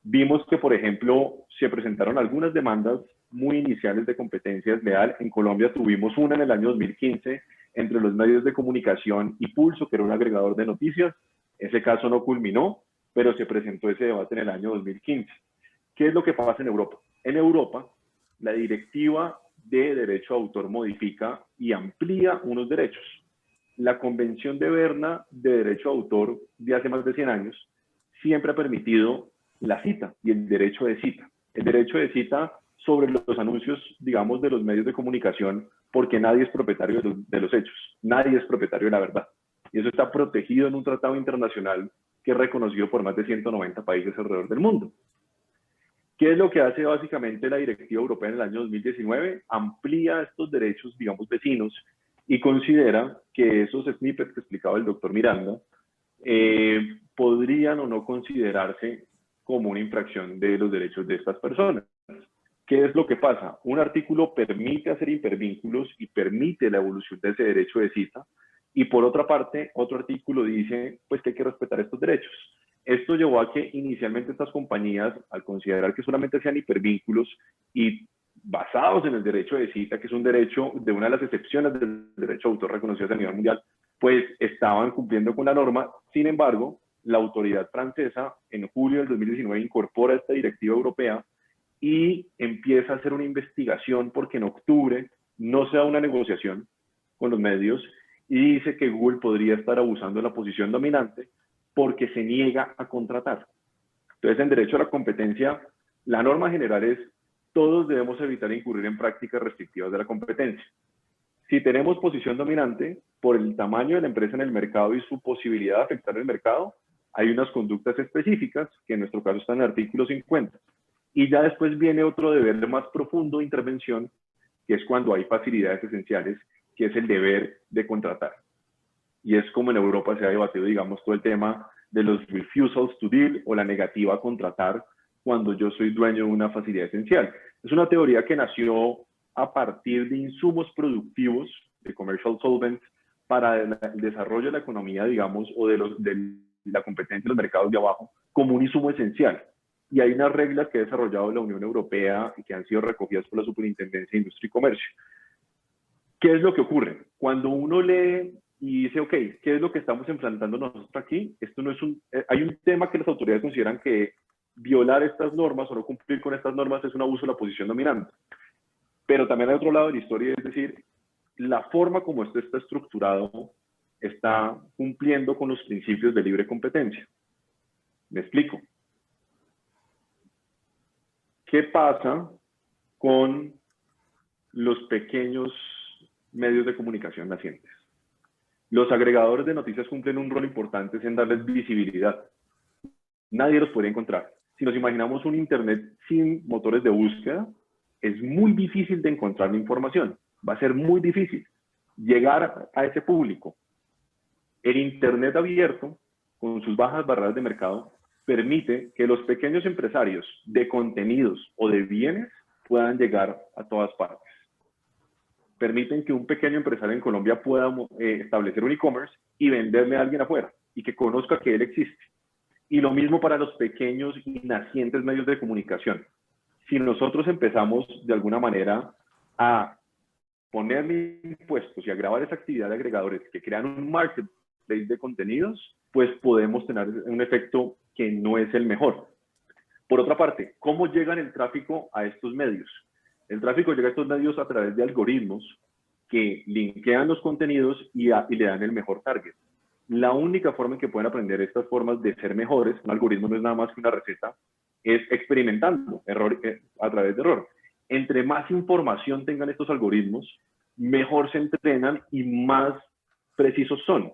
Speaker 4: Vimos que, por ejemplo, se presentaron algunas demandas muy iniciales de competencia desleal. En Colombia tuvimos una en el año 2015 entre los medios de comunicación y Pulso, que era un agregador de noticias. Ese caso no culminó, pero se presentó ese debate en el año 2015. ¿Qué es lo que pasa en Europa? En Europa, la directiva de derecho a autor modifica y amplía unos derechos. La Convención de Berna de Derecho a Autor de hace más de 100 años siempre ha permitido la cita y el derecho de cita. El derecho de cita sobre los anuncios, digamos, de los medios de comunicación, porque nadie es propietario de los hechos, nadie es propietario de la verdad. Y eso está protegido en un tratado internacional que es reconocido por más de 190 países alrededor del mundo. ¿Qué es lo que hace básicamente la Directiva Europea en el año 2019? Amplía estos derechos, digamos, vecinos y considera que esos snippets que explicaba el doctor Miranda podrían o no considerarse como una infracción de los derechos de estas personas. ¿Qué es lo que pasa? Un artículo permite hacer hipervínculos y permite la evolución de ese derecho de cita, y por otra parte, otro artículo dice pues que hay que respetar estos derechos. Esto llevó a que inicialmente estas compañías, al considerar que solamente sean hipervínculos y basados en el derecho de cita, que es un derecho de una de las excepciones del derecho de autor reconocidas a nivel mundial, pues estaban cumpliendo con la norma. Sin embargo, la autoridad francesa en julio del 2019 incorpora esta directiva europea y empieza a hacer una investigación porque en octubre no se da una negociación con los medios y dice que Google podría estar abusando de la posición dominante porque se niega a contratar. Entonces, en derecho a la competencia, la norma general es todos debemos evitar incurrir en prácticas restrictivas de la competencia. Si tenemos posición dominante, por el tamaño de la empresa en el mercado y su posibilidad de afectar el mercado, hay unas conductas específicas, que en nuestro caso están en el artículo 50. Y ya después viene otro deber más profundo de intervención, que es cuando hay facilidades esenciales, que es el deber de contratar. y es como en Europa se ha debatido, digamos, todo el tema de los refusals to deal o la negativa a contratar cuando yo soy dueño de una facilidad esencial. Es una teoría que nació a partir de insumos productivos, de commercial solvents, para el desarrollo de la economía, digamos, o de la competencia de los mercados de abajo, como un insumo esencial. Y hay unas reglas que ha desarrollado la Unión Europea y que han sido recogidas por la Superintendencia de Industria y Comercio. ¿Qué es lo que ocurre? Cuando uno lee y dice, ok, ¿qué es lo que estamos enfrentando nosotros aquí? Esto no es hay un tema que las autoridades consideran que violar estas normas o no cumplir con estas normas es un abuso de la posición dominante. Pero también hay otro lado de la historia, es decir, la forma como esto está estructurado está cumpliendo con los principios de libre competencia. Me explico. ¿Qué pasa con los pequeños medios de comunicación nacientes? Los agregadores de noticias cumplen un rol importante en darles visibilidad. Nadie los puede encontrar. Si nos imaginamos un Internet sin motores de búsqueda, es muy difícil de encontrar la información. Va a ser muy difícil llegar a ese público. El Internet abierto, con sus bajas barreras de mercado, permite que los pequeños empresarios de contenidos o de bienes puedan llegar a todas partes. Permiten que un pequeño empresario en Colombia pueda establecer un e-commerce y venderle a alguien afuera y que conozca que él existe. Y lo mismo para los pequeños y nacientes medios de comunicación. Si nosotros empezamos de alguna manera a ponerle impuestos y a grabar esa actividad de agregadores que crean un marketplace de contenidos, pues podemos tener un efecto que no es el mejor. Por otra parte, ¿cómo llega el tráfico a estos medios? El tráfico llega a estos medios a través de algoritmos que linkean los contenidos y le dan el mejor target. La única forma en que pueden aprender estas formas de ser mejores, un algoritmo no es nada más que una receta, es experimentando a través de error. Entre más información tengan estos algoritmos, mejor se entrenan y más precisos son.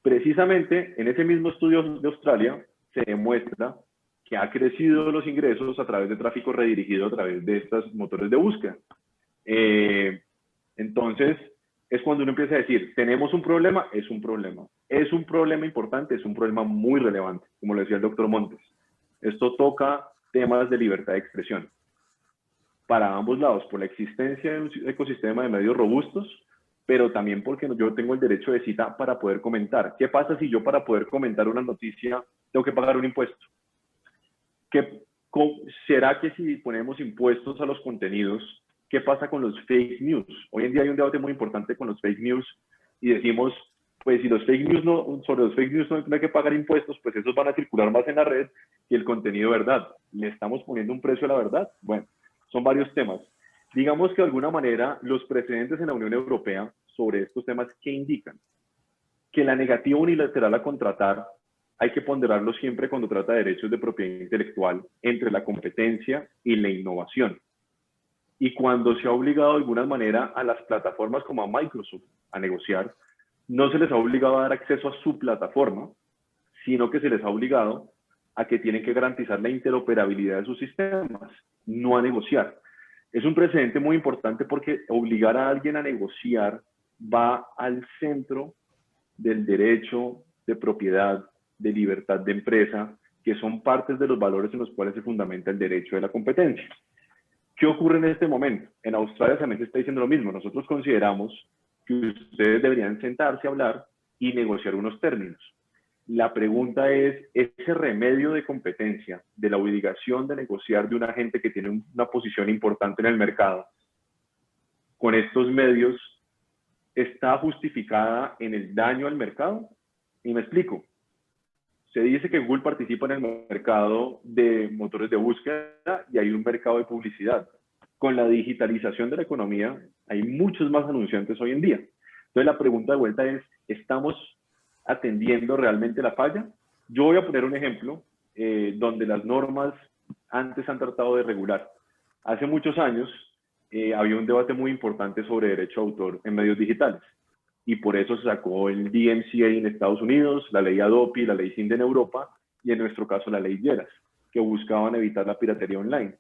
Speaker 4: Precisamente en ese mismo estudio de Australia se demuestra que ha crecido los ingresos a través de tráfico redirigido a través de estos motores de búsqueda. Entonces, es cuando uno empieza a decir, tenemos un problema, es un problema. Es un problema importante, es un problema muy relevante, como lo decía el doctor Montes. Esto toca temas de libertad de expresión. Para ambos lados, por la existencia de un ecosistema de medios robustos, pero también porque yo tengo el derecho de cita para poder comentar. ¿Qué pasa si yo para poder comentar una noticia tengo que pagar un impuesto? ¿Será que si ponemos impuestos a los contenidos, qué pasa con los fake news? Hoy en día hay un debate muy importante con los fake news y decimos, pues si sobre los fake news no hay que pagar impuestos, pues esos van a circular más en la red que el contenido de verdad. ¿Le estamos poniendo un precio a la verdad? Bueno, son varios temas. Digamos que de alguna manera los precedentes en la Unión Europea sobre estos temas, ¿qué indican? Que la negativa unilateral a contratar hay que ponderarlo siempre cuando trata de derechos de propiedad intelectual entre la competencia y la innovación. Y cuando se ha obligado de alguna manera a las plataformas como a Microsoft a negociar, no se les ha obligado a dar acceso a su plataforma, sino que se les ha obligado a que tienen que garantizar la interoperabilidad de sus sistemas, no a negociar. Es un precedente muy importante porque obligar a alguien a negociar va al centro del derecho de propiedad, de libertad de empresa, que son partes de los valores en los cuales se fundamenta el derecho de la competencia. ¿Qué ocurre en este momento? En Australia también se está diciendo lo mismo. Nosotros consideramos que ustedes deberían sentarse a hablar y negociar unos términos. La pregunta es, ese remedio de competencia, de la obligación de negociar de un agente que tiene una posición importante en el mercado, con estos medios, ¿está justificada en el daño al mercado? Y me explico. Se dice que Google participa en el mercado de motores de búsqueda y hay un mercado de publicidad. Con la digitalización de la economía, hay muchos más anunciantes hoy en día. Entonces la pregunta de vuelta es, ¿estamos atendiendo realmente la falla? Yo voy a poner un ejemplo donde las normas antes han tratado de regular. Hace muchos años había un debate muy importante sobre derecho de autor en medios digitales. Y por eso se sacó el DMCA en Estados Unidos, la ley Adopi, la ley SIND en Europa, y en nuestro caso la ley Lleras, que buscaban evitar la piratería online.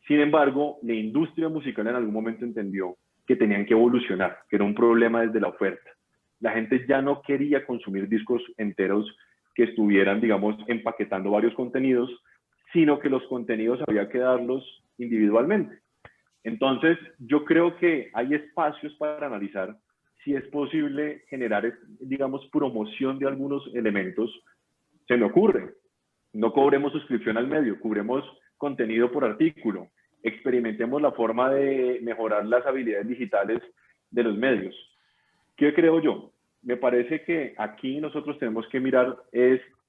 Speaker 4: Sin embargo, la industria musical en algún momento entendió que tenían que evolucionar, que era un problema desde la oferta. La gente ya no quería consumir discos enteros que estuvieran, digamos, empaquetando varios contenidos, sino que los contenidos había que darlos individualmente. Entonces, yo creo que hay espacios para analizar si es posible generar, digamos, promoción de algunos elementos. Se me ocurre, no cobremos suscripción al medio, cobremos contenido por artículo, experimentemos la forma de mejorar las habilidades digitales de los medios. ¿Qué creo yo? Me parece que aquí nosotros tenemos que mirar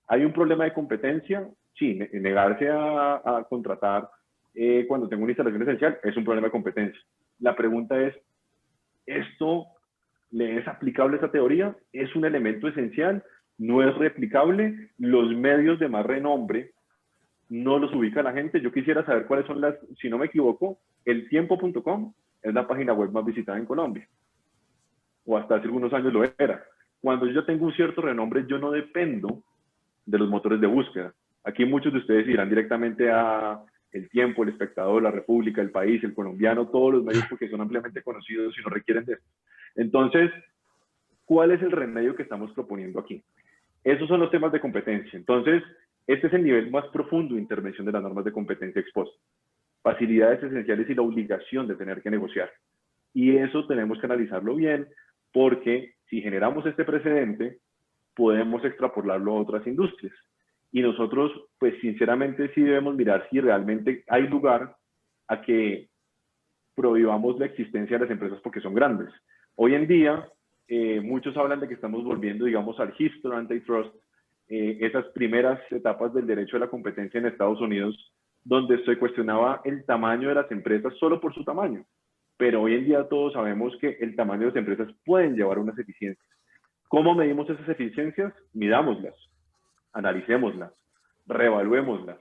Speaker 4: ¿hay un problema de competencia? Sí, negarse a contratar cuando tengo una instalación esencial es un problema de competencia. La pregunta es, ¿esto le es aplicable a esta teoría? ¿Es un elemento esencial? ¿No es replicable? Los medios de más renombre no los ubica la gente. Yo quisiera saber cuáles son si no me equivoco, eltiempo.com es la página web más visitada en Colombia. O hasta hace algunos años lo era. Cuando yo tengo un cierto renombre, yo no dependo de los motores de búsqueda. Aquí muchos de ustedes irán directamente a El Tiempo, El Espectador, La República, El País, El Colombiano, todos los medios porque son ampliamente conocidos y no requieren de esto. Entonces, ¿cuál es el remedio que estamos proponiendo aquí? Esos son los temas de competencia. Entonces, este es el nivel más profundo de intervención de las normas de competencia ex post. Facilidades esenciales y la obligación de tener que negociar. Y eso tenemos que analizarlo bien, porque si generamos este precedente, podemos extrapolarlo a otras industrias. Y nosotros, pues sinceramente, sí debemos mirar si realmente hay lugar a que prohibamos la existencia de las empresas porque son grandes. Hoy en día, muchos hablan de que estamos volviendo, digamos, al registro antitrust, esas primeras etapas del derecho de la competencia en Estados Unidos, donde se cuestionaba el tamaño de las empresas solo por su tamaño. Pero hoy en día todos sabemos que el tamaño de las empresas pueden llevar unas eficiencias. ¿Cómo medimos esas eficiencias? Midámoslas, analicémoslas, reevaluémoslas,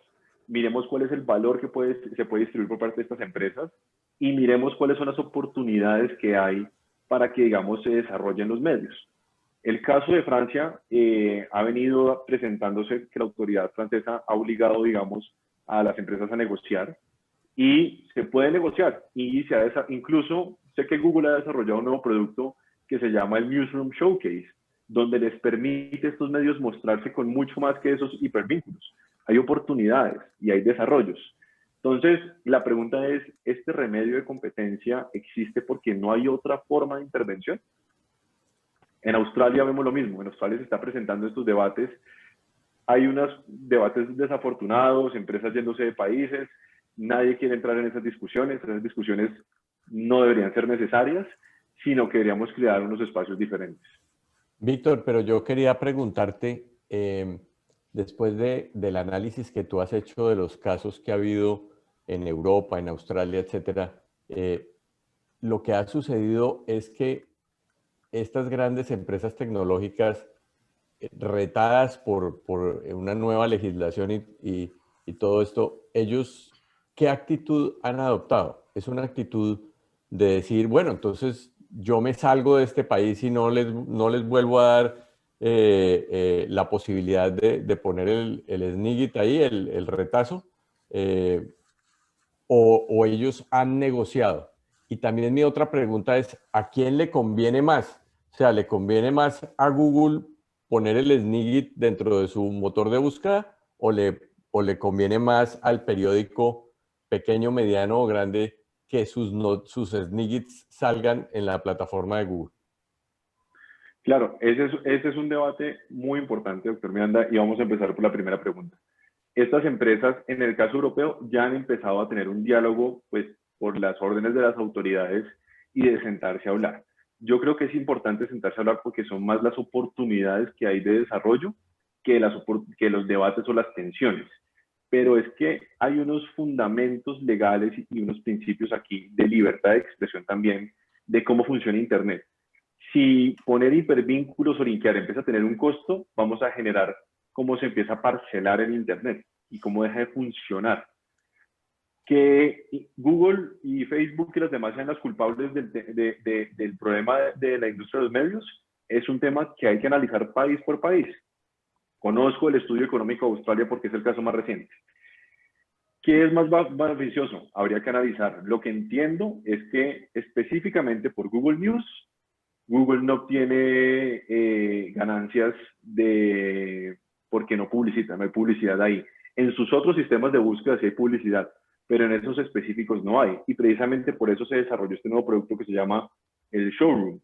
Speaker 4: miremos cuál es el valor que se puede distribuir por parte de estas empresas y miremos cuáles son las oportunidades que hay para que, digamos, se desarrollen los medios. El caso de Francia ha venido presentándose que la autoridad francesa ha obligado, digamos, a las empresas a negociar y se puede negociar. Y incluso sé que Google ha desarrollado un nuevo producto que se llama el Newsroom Showcase, donde les permite a estos medios mostrarse con mucho más que esos hipervínculos. Hay oportunidades y hay desarrollos. Entonces, la pregunta es, ¿este remedio de competencia existe porque no hay otra forma de intervención? En Australia vemos lo mismo. En Australia se está presentando estos debates. Hay unos debates desafortunados, empresas yéndose de países. Nadie quiere entrar en esas discusiones. Esas discusiones no deberían ser necesarias, sino que deberíamos crear unos espacios diferentes.
Speaker 2: Víctor, pero yo quería preguntarte, después del análisis que tú has hecho de los casos que ha habido en Europa, en Australia, etcétera, lo que ha sucedido es que estas grandes empresas tecnológicas, retadas por una nueva legislación y todo esto, ellos, ¿qué actitud han adoptado? Es una actitud de decir, bueno, entonces yo me salgo de este país y no les vuelvo a dar la posibilidad de poner el SNIGIT ahí, el retazo, o ellos han negociado. Y también mi otra pregunta es, ¿a quién le conviene más? O sea, ¿le conviene más a Google poner el SNIGIT dentro de su motor de búsqueda o le conviene más al periódico pequeño, mediano o grande que sus SNIGITs salgan en la plataforma de Google?
Speaker 4: Claro, ese es un debate muy importante, doctor Miranda, y vamos a empezar por la primera pregunta. Estas empresas, en el caso europeo, ya han empezado a tener un diálogo, pues, por las órdenes de las autoridades y de sentarse a hablar. Yo creo que es importante sentarse a hablar porque son más las oportunidades que hay de desarrollo que los debates o las tensiones. Pero es que hay unos fundamentos legales y unos principios aquí de libertad de expresión también de cómo funciona Internet. Si poner hipervínculos o linkear empieza a tener un costo, vamos a generar cómo se empieza a parcelar el Internet y cómo deja de funcionar. Que Google y Facebook y las demás sean las culpables del problema de la industria de los medios es un tema que hay que analizar país por país. Conozco el estudio económico de Australia porque es el caso más reciente. ¿Qué es más beneficioso? Habría que analizar. Lo que entiendo es que específicamente por Google News Google no obtiene ganancias porque no publicita, no hay publicidad ahí. En sus otros sistemas de búsqueda sí hay publicidad, pero en esos específicos no hay. Y precisamente por eso se desarrolló este nuevo producto que se llama el Showroom,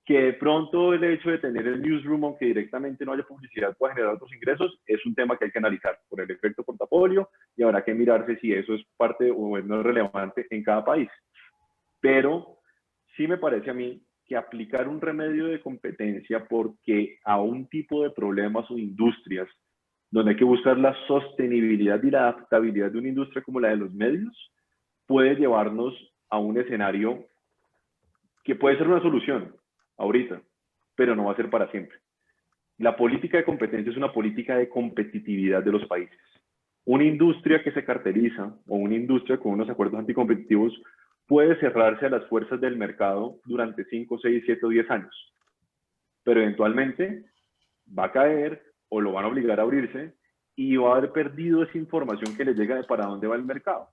Speaker 4: que de pronto el hecho de tener el Newsroom, aunque directamente no haya publicidad, pueda generar otros ingresos, es un tema que hay que analizar por el efecto portafolio y habrá que mirarse si eso es parte o no es relevante en cada país. Pero sí me parece a mí que aplicar un remedio de competencia porque a un tipo de problemas o industrias donde hay que buscar la sostenibilidad y la adaptabilidad de una industria como la de los medios, puede llevarnos a un escenario que puede ser una solución ahorita, pero no va a ser para siempre. La política de competencia es una política de competitividad de los países. Una industria que se carteliza o una industria con unos acuerdos anticompetitivos puede cerrarse a las fuerzas del mercado durante 5, 6, 7 o 10 años, pero eventualmente va a caer o lo van a obligar a abrirse y va a haber perdido esa información que le llega de para dónde va el mercado.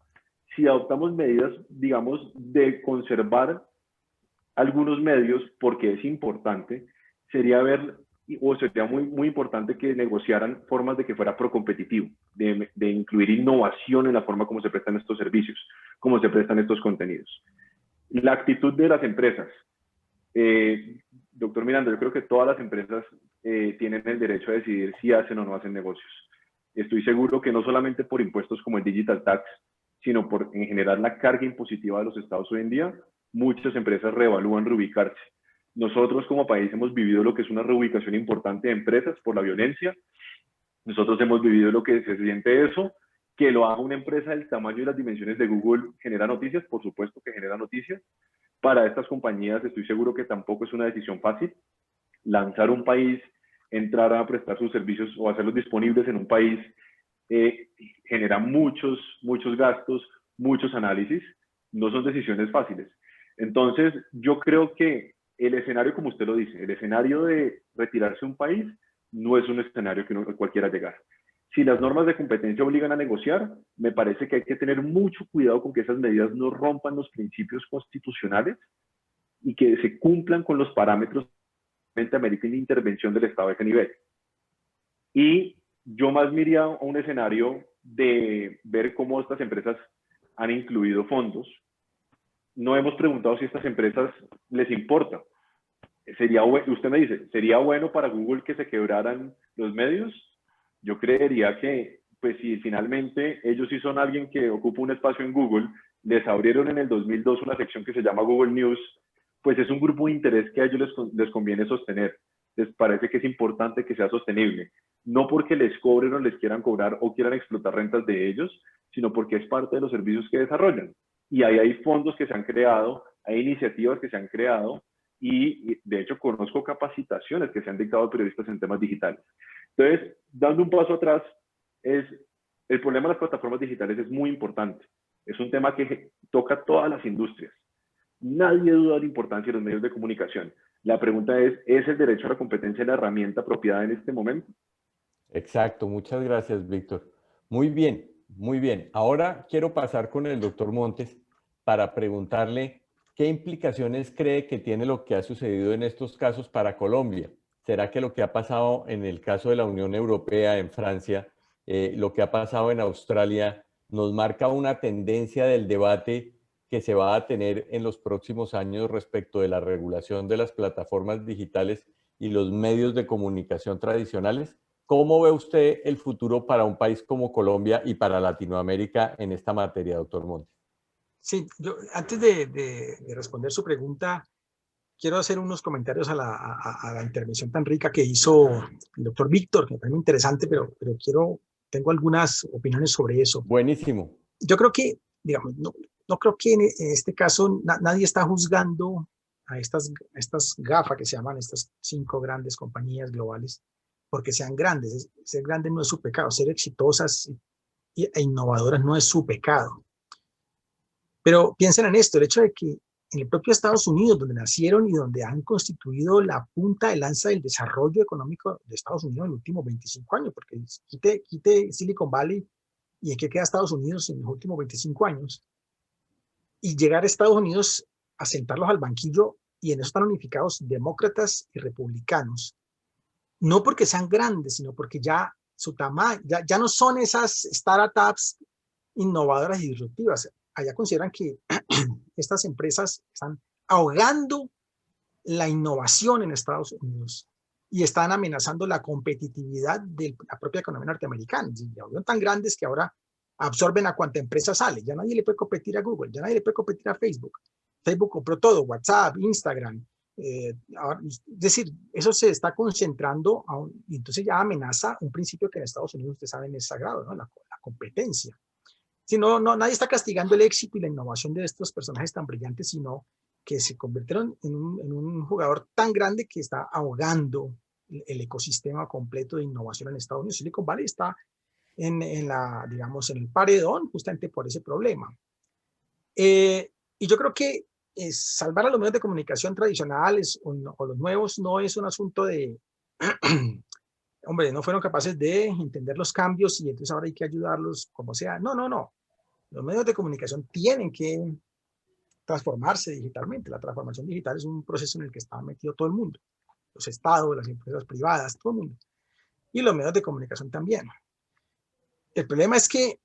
Speaker 4: Si adoptamos medidas, digamos, de conservar algunos medios, porque es importante, sería ver, o sería muy importante que negociaran formas de que fuera procompetitivo, de incluir innovación en la forma como se prestan estos servicios, cómo se prestan estos contenidos. La actitud de las empresas. Doctor Miranda, yo creo que todas las empresas tienen el derecho a decidir si hacen o no hacen negocios. Estoy seguro que no solamente por impuestos como el Digital Tax, sino por en general la carga impositiva de los estados hoy en día, muchas empresas reevalúan reubicarse. Nosotros como país hemos vivido lo que es una reubicación importante de empresas por la violencia. Nosotros hemos vivido lo que se siente eso. Que lo haga una empresa del tamaño y las dimensiones de Google genera noticias, por supuesto que genera noticias. Para estas compañías estoy seguro que tampoco es una decisión fácil. Lanzar un país, entrar a prestar sus servicios o hacerlos disponibles en un país genera muchos gastos, muchos análisis. No son decisiones fáciles. Entonces, yo creo que el escenario, como usted lo dice, el escenario de retirarse un país no es un escenario que cualquiera llegar. Si las normas de competencia obligan a negociar, me parece que hay que tener mucho cuidado con que esas medidas no rompan los principios constitucionales y que se cumplan con los parámetros que ameriten la intervención del Estado a ese nivel. Y yo más miraría a un escenario de ver cómo estas empresas han incluido fondos. No hemos preguntado si a estas empresas les importa. Usted me dice, ¿sería bueno para Google que se quebraran los medios? Yo creería que, pues si finalmente ellos sí son alguien que ocupa un espacio en Google, les abrieron en el 2002 una sección que se llama Google News, pues es un grupo de interés que a ellos les conviene sostener. Les parece que es importante que sea sostenible. No porque les cobren o les quieran cobrar o quieran explotar rentas de ellos, sino porque es parte de los servicios que desarrollan. Y ahí hay fondos que se han creado, hay iniciativas que se han creado y de hecho conozco capacitaciones que se han dictado a periodistas en temas digitales. Entonces, dando un paso atrás, el problema de las plataformas digitales es muy importante. Es un tema que toca todas las industrias. Nadie duda de la importancia de los medios de comunicación. La pregunta ¿es el derecho a la competencia la herramienta apropiada en este momento?
Speaker 2: Exacto, muchas gracias, Víctor. Muy bien, muy bien. Ahora quiero pasar con el doctor Montes para preguntarle qué implicaciones cree que tiene lo que ha sucedido en estos casos para Colombia. ¿Será que lo que ha pasado en el caso de la Unión Europea, en Francia, lo que ha pasado en Australia, nos marca una tendencia del debate que se va a tener en los próximos años respecto de la regulación de las plataformas digitales y los medios de comunicación tradicionales? ¿Cómo ve usted el futuro para un país como Colombia y para Latinoamérica en esta materia, doctor Montes?
Speaker 3: Sí, yo antes de responder su pregunta, quiero hacer unos comentarios a la intervención tan rica que hizo el doctor Víctor, que me parece muy interesante, pero tengo algunas opiniones sobre eso.
Speaker 2: Buenísimo.
Speaker 3: Yo creo que, digamos, no creo que en este caso nadie está juzgando a estas GAFA que se llaman, estas 5 grandes compañías globales, porque sean grandes. Ser grandes no es su pecado, ser exitosas e innovadoras no es su pecado. Pero piensen en esto, el hecho de que en el propio Estados Unidos, donde nacieron y donde han constituido la punta de lanza del desarrollo económico de Estados Unidos en los últimos 25 años, porque quite Silicon Valley y en qué queda Estados Unidos en los últimos 25 años, y llegar a Estados Unidos a sentarlos al banquillo y en eso están unificados demócratas y republicanos, no porque sean grandes, sino porque ya su tamaño, ya no son esas startups innovadoras y disruptivas. Allá consideran que estas empresas están ahogando la innovación en Estados Unidos y están amenazando la competitividad de la propia economía norteamericana. Ya son tan grandes que ahora absorben a cuanta empresa sale. Ya nadie le puede competir a Google, ya nadie le puede competir a Facebook. Facebook compró todo, WhatsApp, Instagram. Ahora, es decir, eso se está concentrando y entonces ya amenaza un principio que en Estados Unidos ustedes saben es sagrado, ¿no? La competencia. Si no, nadie está castigando el éxito y la innovación de estos personajes tan brillantes, sino que se convirtieron en un jugador tan grande que está ahogando el ecosistema completo de innovación en Estados Unidos. Silicon Valley está digamos, en el paredón justamente por ese problema. Y yo creo que salvar a los medios de comunicación tradicionales o los nuevos no es un asunto de, hombre, no fueron capaces de entender los cambios y entonces ahora hay que ayudarlos como sea. No. Los medios de comunicación tienen que transformarse digitalmente. La transformación digital es un proceso en el que está metido todo el mundo. Los estados, las empresas privadas, todo el mundo. Y los medios de comunicación también. El problema es que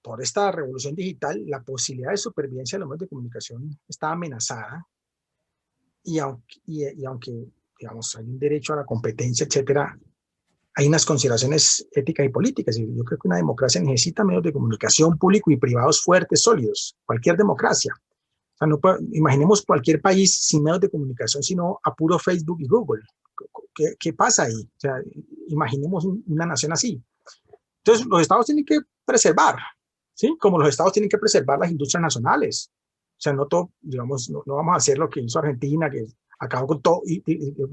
Speaker 3: por esta revolución digital, la posibilidad de supervivencia de los medios de comunicación está amenazada. Y aunque digamos, hay un derecho a la competencia, etcétera, hay unas consideraciones éticas y políticas. Y yo creo que una democracia necesita medios de comunicación públicos y privados fuertes, sólidos. Cualquier democracia. O sea, imaginemos cualquier país sin medios de comunicación, sino a puro Facebook y Google. ¿Qué pasa ahí? O sea, imaginemos una nación así. Entonces, los estados tienen que preservar, ¿sí? Como los estados tienen que preservar las industrias nacionales. O sea, no todo, digamos, no vamos a hacer lo que hizo Argentina, que acabó con todo y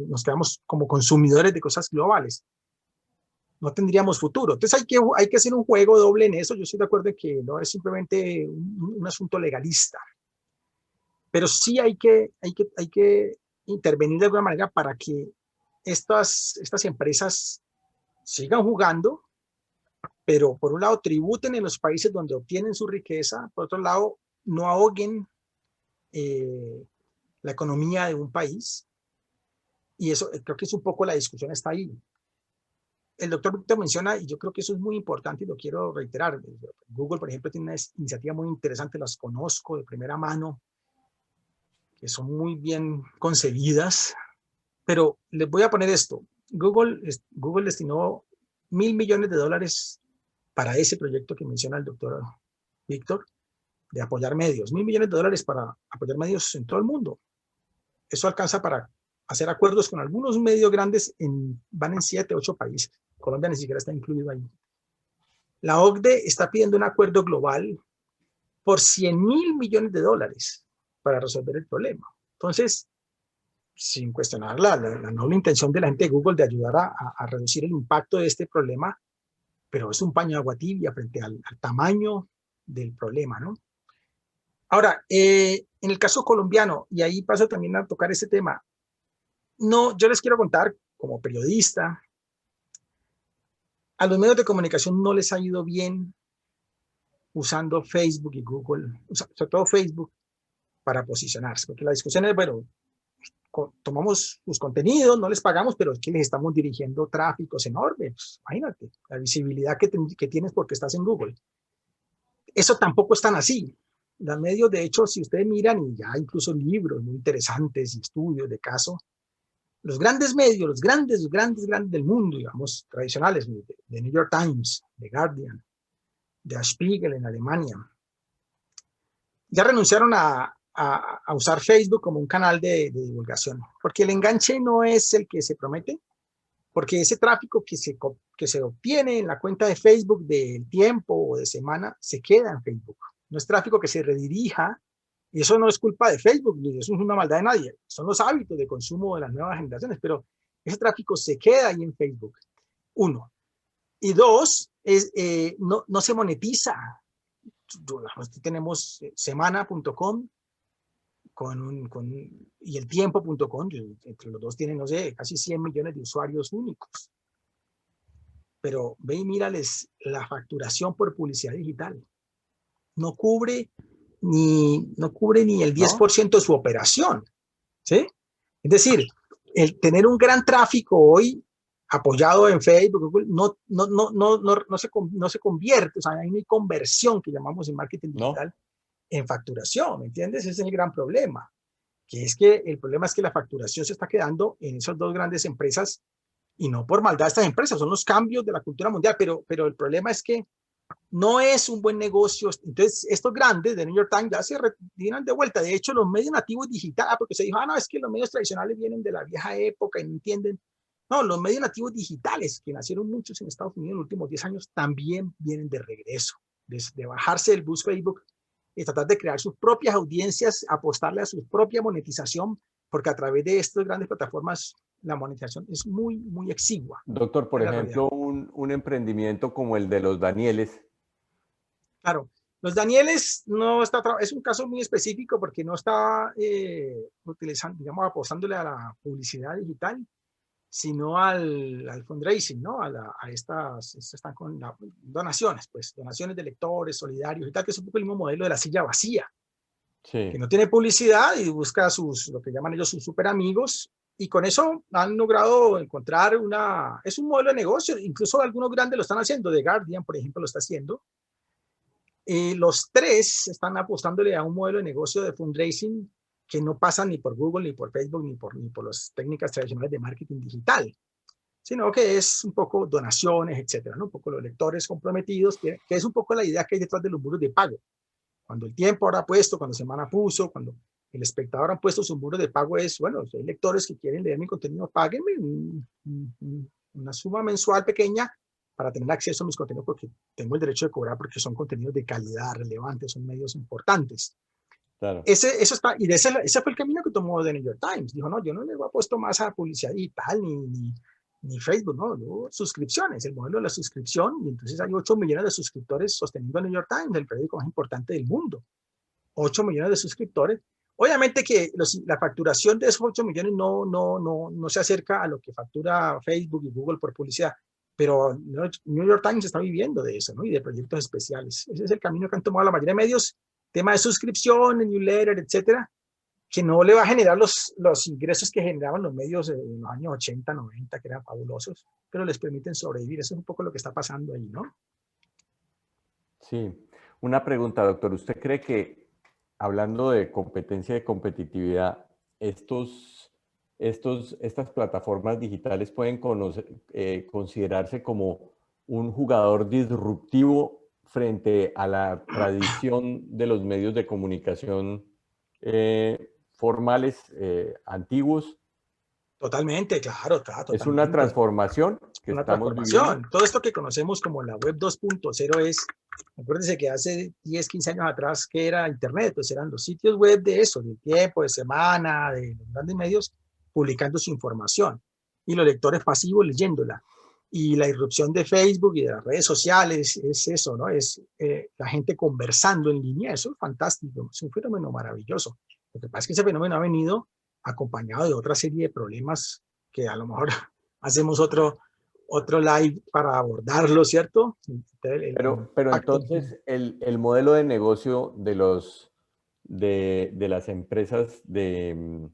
Speaker 3: nos quedamos como consumidores de cosas globales. No tendríamos futuro. Entonces hay que hacer un juego doble en eso. Yo estoy de acuerdo en que no es simplemente un asunto legalista. Pero sí hay que intervenir de alguna manera para que estas empresas sigan jugando, pero por un lado tributen en los países donde obtienen su riqueza, por otro lado no ahoguen la economía de un país. Y eso creo que es un poco la discusión está ahí. El doctor Víctor menciona, y yo creo que eso es muy importante y lo quiero reiterar, Google, por ejemplo, tiene una iniciativa muy interesante, las conozco de primera mano, que son muy bien concebidas, pero les voy a poner esto. Google destinó $1.000 millones para ese proyecto que menciona el doctor Víctor, de apoyar medios. $1.000 millones para apoyar medios en todo el mundo. Eso alcanza para hacer acuerdos con algunos medios grandes, van en 7, 8 países. Colombia ni siquiera está incluido ahí. La OCDE está pidiendo un acuerdo global por $100.000 millones para resolver el problema. Entonces, sin cuestionar la noble intención de la gente de Google de ayudar a reducir el impacto de este problema, pero es un paño de agua tibia frente al tamaño del problema, ¿no? Ahora, en el caso colombiano, y ahí paso también a tocar este tema, no, yo les quiero contar, como periodista, a los medios de comunicación no les ha ido bien usando Facebook y Google, sobre todo Facebook, para posicionarse, porque la discusión es, bueno, tomamos sus contenidos, no les pagamos, pero es que les estamos dirigiendo tráficos enormes. Pues, imagínate, la visibilidad que tienes porque estás en Google. Eso tampoco es tan así. Los medios, de hecho, si ustedes miran, y ya incluso libros muy interesantes y estudios de caso, los grandes medios, los grandes del mundo, digamos, tradicionales, de New York Times, de Guardian, de Der Spiegel en Alemania, ya renunciaron a usar Facebook como un canal de divulgación, porque el enganche no es el que se promete, porque ese tráfico que se obtiene en la cuenta de Facebook del tiempo o de semana se queda en Facebook. No es tráfico que se redirija, y eso no es culpa de Facebook, ni eso es una maldad de nadie, son los hábitos de consumo de las nuevas generaciones, pero ese tráfico se queda ahí en Facebook, 1. Y 2, no se monetiza. Tenemos semana.com y el tiempo.com, entre los dos tienen, no sé, casi 100 millones de usuarios únicos. Pero ve y mírales la facturación por publicidad digital. No cubre ni el 10% de su operación. ¿sí? Es decir, el tener un gran tráfico hoy apoyado en Facebook, Google, no se convierte, o sea, hay una conversión que llamamos en marketing digital en facturación, ¿me entiendes? Ese es el gran problema, que es que el problema es que la facturación se está quedando en esas dos grandes empresas y no por maldad de estas empresas, son los cambios de la cultura mundial, pero el problema es que no es un buen negocio. Entonces, estos grandes de New York Times ya se retiran de vuelta. De hecho, los medios nativos digitales, porque se dijo, no, es que los medios tradicionales vienen de la vieja época y no entienden. No, los medios nativos digitales, que nacieron muchos en Estados Unidos en los últimos 10 años, también vienen de regreso, de bajarse del bus Facebook y tratar de crear sus propias audiencias, apostarle a su propia monetización, porque a través de estas grandes plataformas la monetización es muy, muy exigua.
Speaker 2: Doctor, por ejemplo, un emprendimiento como el de los Danieles.
Speaker 3: Claro, los Danieles no está, es un caso muy específico porque no está utilizando, digamos, apostándole a la publicidad digital, sino al fundraising, ¿no? A estas están con donaciones, pues, donaciones de lectores, solidarios y tal, que es un poco el mismo modelo de la silla vacía,
Speaker 2: sí,
Speaker 3: que no tiene publicidad y busca lo que llaman ellos sus super amigos, y con eso han logrado encontrar es un modelo de negocio, incluso algunos grandes lo están haciendo, The Guardian, por ejemplo, lo está haciendo. Los tres están apostándole a un modelo de negocio de fundraising que no pasa ni por Google, ni por Facebook, ni por las técnicas tradicionales de marketing digital, sino que es un poco donaciones, etcétera, ¿no? Un poco los lectores comprometidos, que es un poco la idea que hay detrás de los muros de pago. Cuando el tiempo ahora puesto, cuando Semana puso, cuando el espectador ha puesto su muro de pago es, bueno, si hay lectores que quieren leer mi contenido, páguenme una suma mensual pequeña para tener acceso a mis contenidos porque tengo el derecho de cobrar porque son contenidos de calidad, relevantes, son medios importantes.
Speaker 2: claro.
Speaker 3: Eso está, y ese fue el camino que tomó The New York Times. Dijo, no, yo no le voy a puesto más a publicidad digital ni Facebook, no, suscripciones, el modelo de la suscripción, y entonces hay 8 millones de suscriptores sosteniendo el New York Times, el periódico más importante del mundo. 8 millones de suscriptores. Obviamente que la facturación de esos 8 millones no se acerca a lo que factura Facebook y Google por publicidad, pero New York Times está viviendo de eso, ¿no? Y de proyectos especiales. Ese es el camino que han tomado la mayoría de medios, tema de suscripción, newsletter, etcétera, que no le va a generar los ingresos que generaban los medios en los años 80, 90, que eran fabulosos, pero les permiten sobrevivir. Eso es un poco lo que está pasando ahí, ¿no?
Speaker 2: Sí. Una pregunta, doctor. ¿Usted cree que, hablando de competencia y de competitividad, estas plataformas digitales pueden considerarse como un jugador disruptivo frente a la tradición de los medios de comunicación formales, antiguos?
Speaker 3: Totalmente, claro, totalmente.
Speaker 2: Es una transformación que estamos viviendo.
Speaker 3: Todo esto que conocemos como la web 2.0 es, acuérdense que hace 10, 15 años atrás, que era Internet, pues eran los sitios web de eso, del tiempo, de semana, de los grandes medios, publicando su información y los lectores pasivos leyéndola. Y la irrupción de Facebook y de las redes sociales es eso, ¿no? Es la gente conversando en línea, eso es fantástico, es un fenómeno maravilloso. Lo que pasa es que ese fenómeno ha venido acompañado de otra serie de problemas que a lo mejor hacemos otro live para abordarlo, ¿cierto?
Speaker 2: Pero entonces el modelo de negocio de las empresas de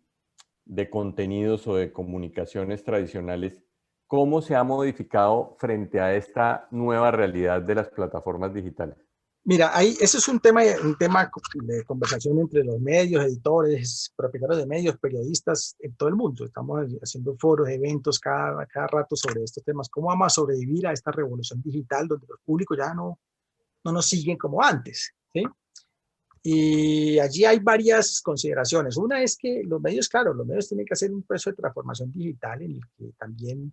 Speaker 2: contenidos o de comunicaciones tradicionales, ¿cómo se ha modificado frente a esta nueva realidad de las plataformas digitales?
Speaker 3: Mira, eso es un tema de conversación entre los medios, editores, propietarios de medios, periodistas, en todo el mundo. Estamos haciendo foros, eventos cada rato sobre estos temas. ¿Cómo vamos a sobrevivir a esta revolución digital donde los públicos ya no nos siguen como antes? ¿Sí? Y allí hay varias consideraciones. Una es que los medios, claro, los medios tienen que hacer un proceso de transformación digital en el que también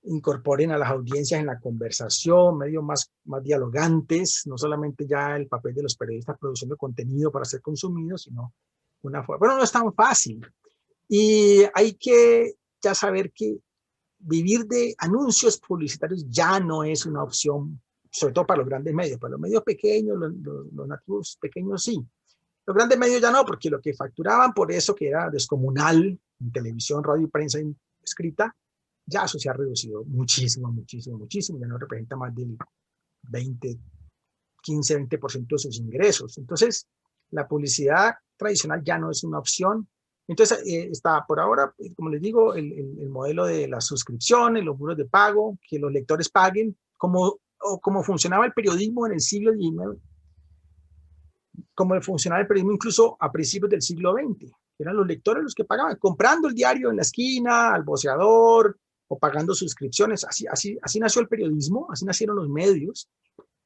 Speaker 3: incorporen a las audiencias en la conversación, medios más dialogantes, no solamente ya el papel de los periodistas produciendo contenido para ser consumido, sino una forma. Bueno, no es tan fácil. Y hay que ya saber que vivir de anuncios publicitarios ya no es una opción, sobre todo para los grandes medios. Para los medios pequeños, los nativos pequeños sí. Los grandes medios ya no, porque lo que facturaban por eso, que era descomunal en televisión, radio y prensa escrita, ya eso se ha reducido muchísimo, ya no representa más del 15-20% de sus ingresos. Entonces, la publicidad tradicional ya no es una opción Entonces, está por ahora, como les digo, el modelo de las suscripciones, los muros de pago, que los lectores paguen, como funcionaba el periodismo en el siglo XIX, como funcionaba el periodismo incluso a principios del siglo XX. Eran los lectores los que pagaban, comprando el diario en la esquina, al voceador, o pagando suscripciones. Así nació el periodismo, así nacieron los medios,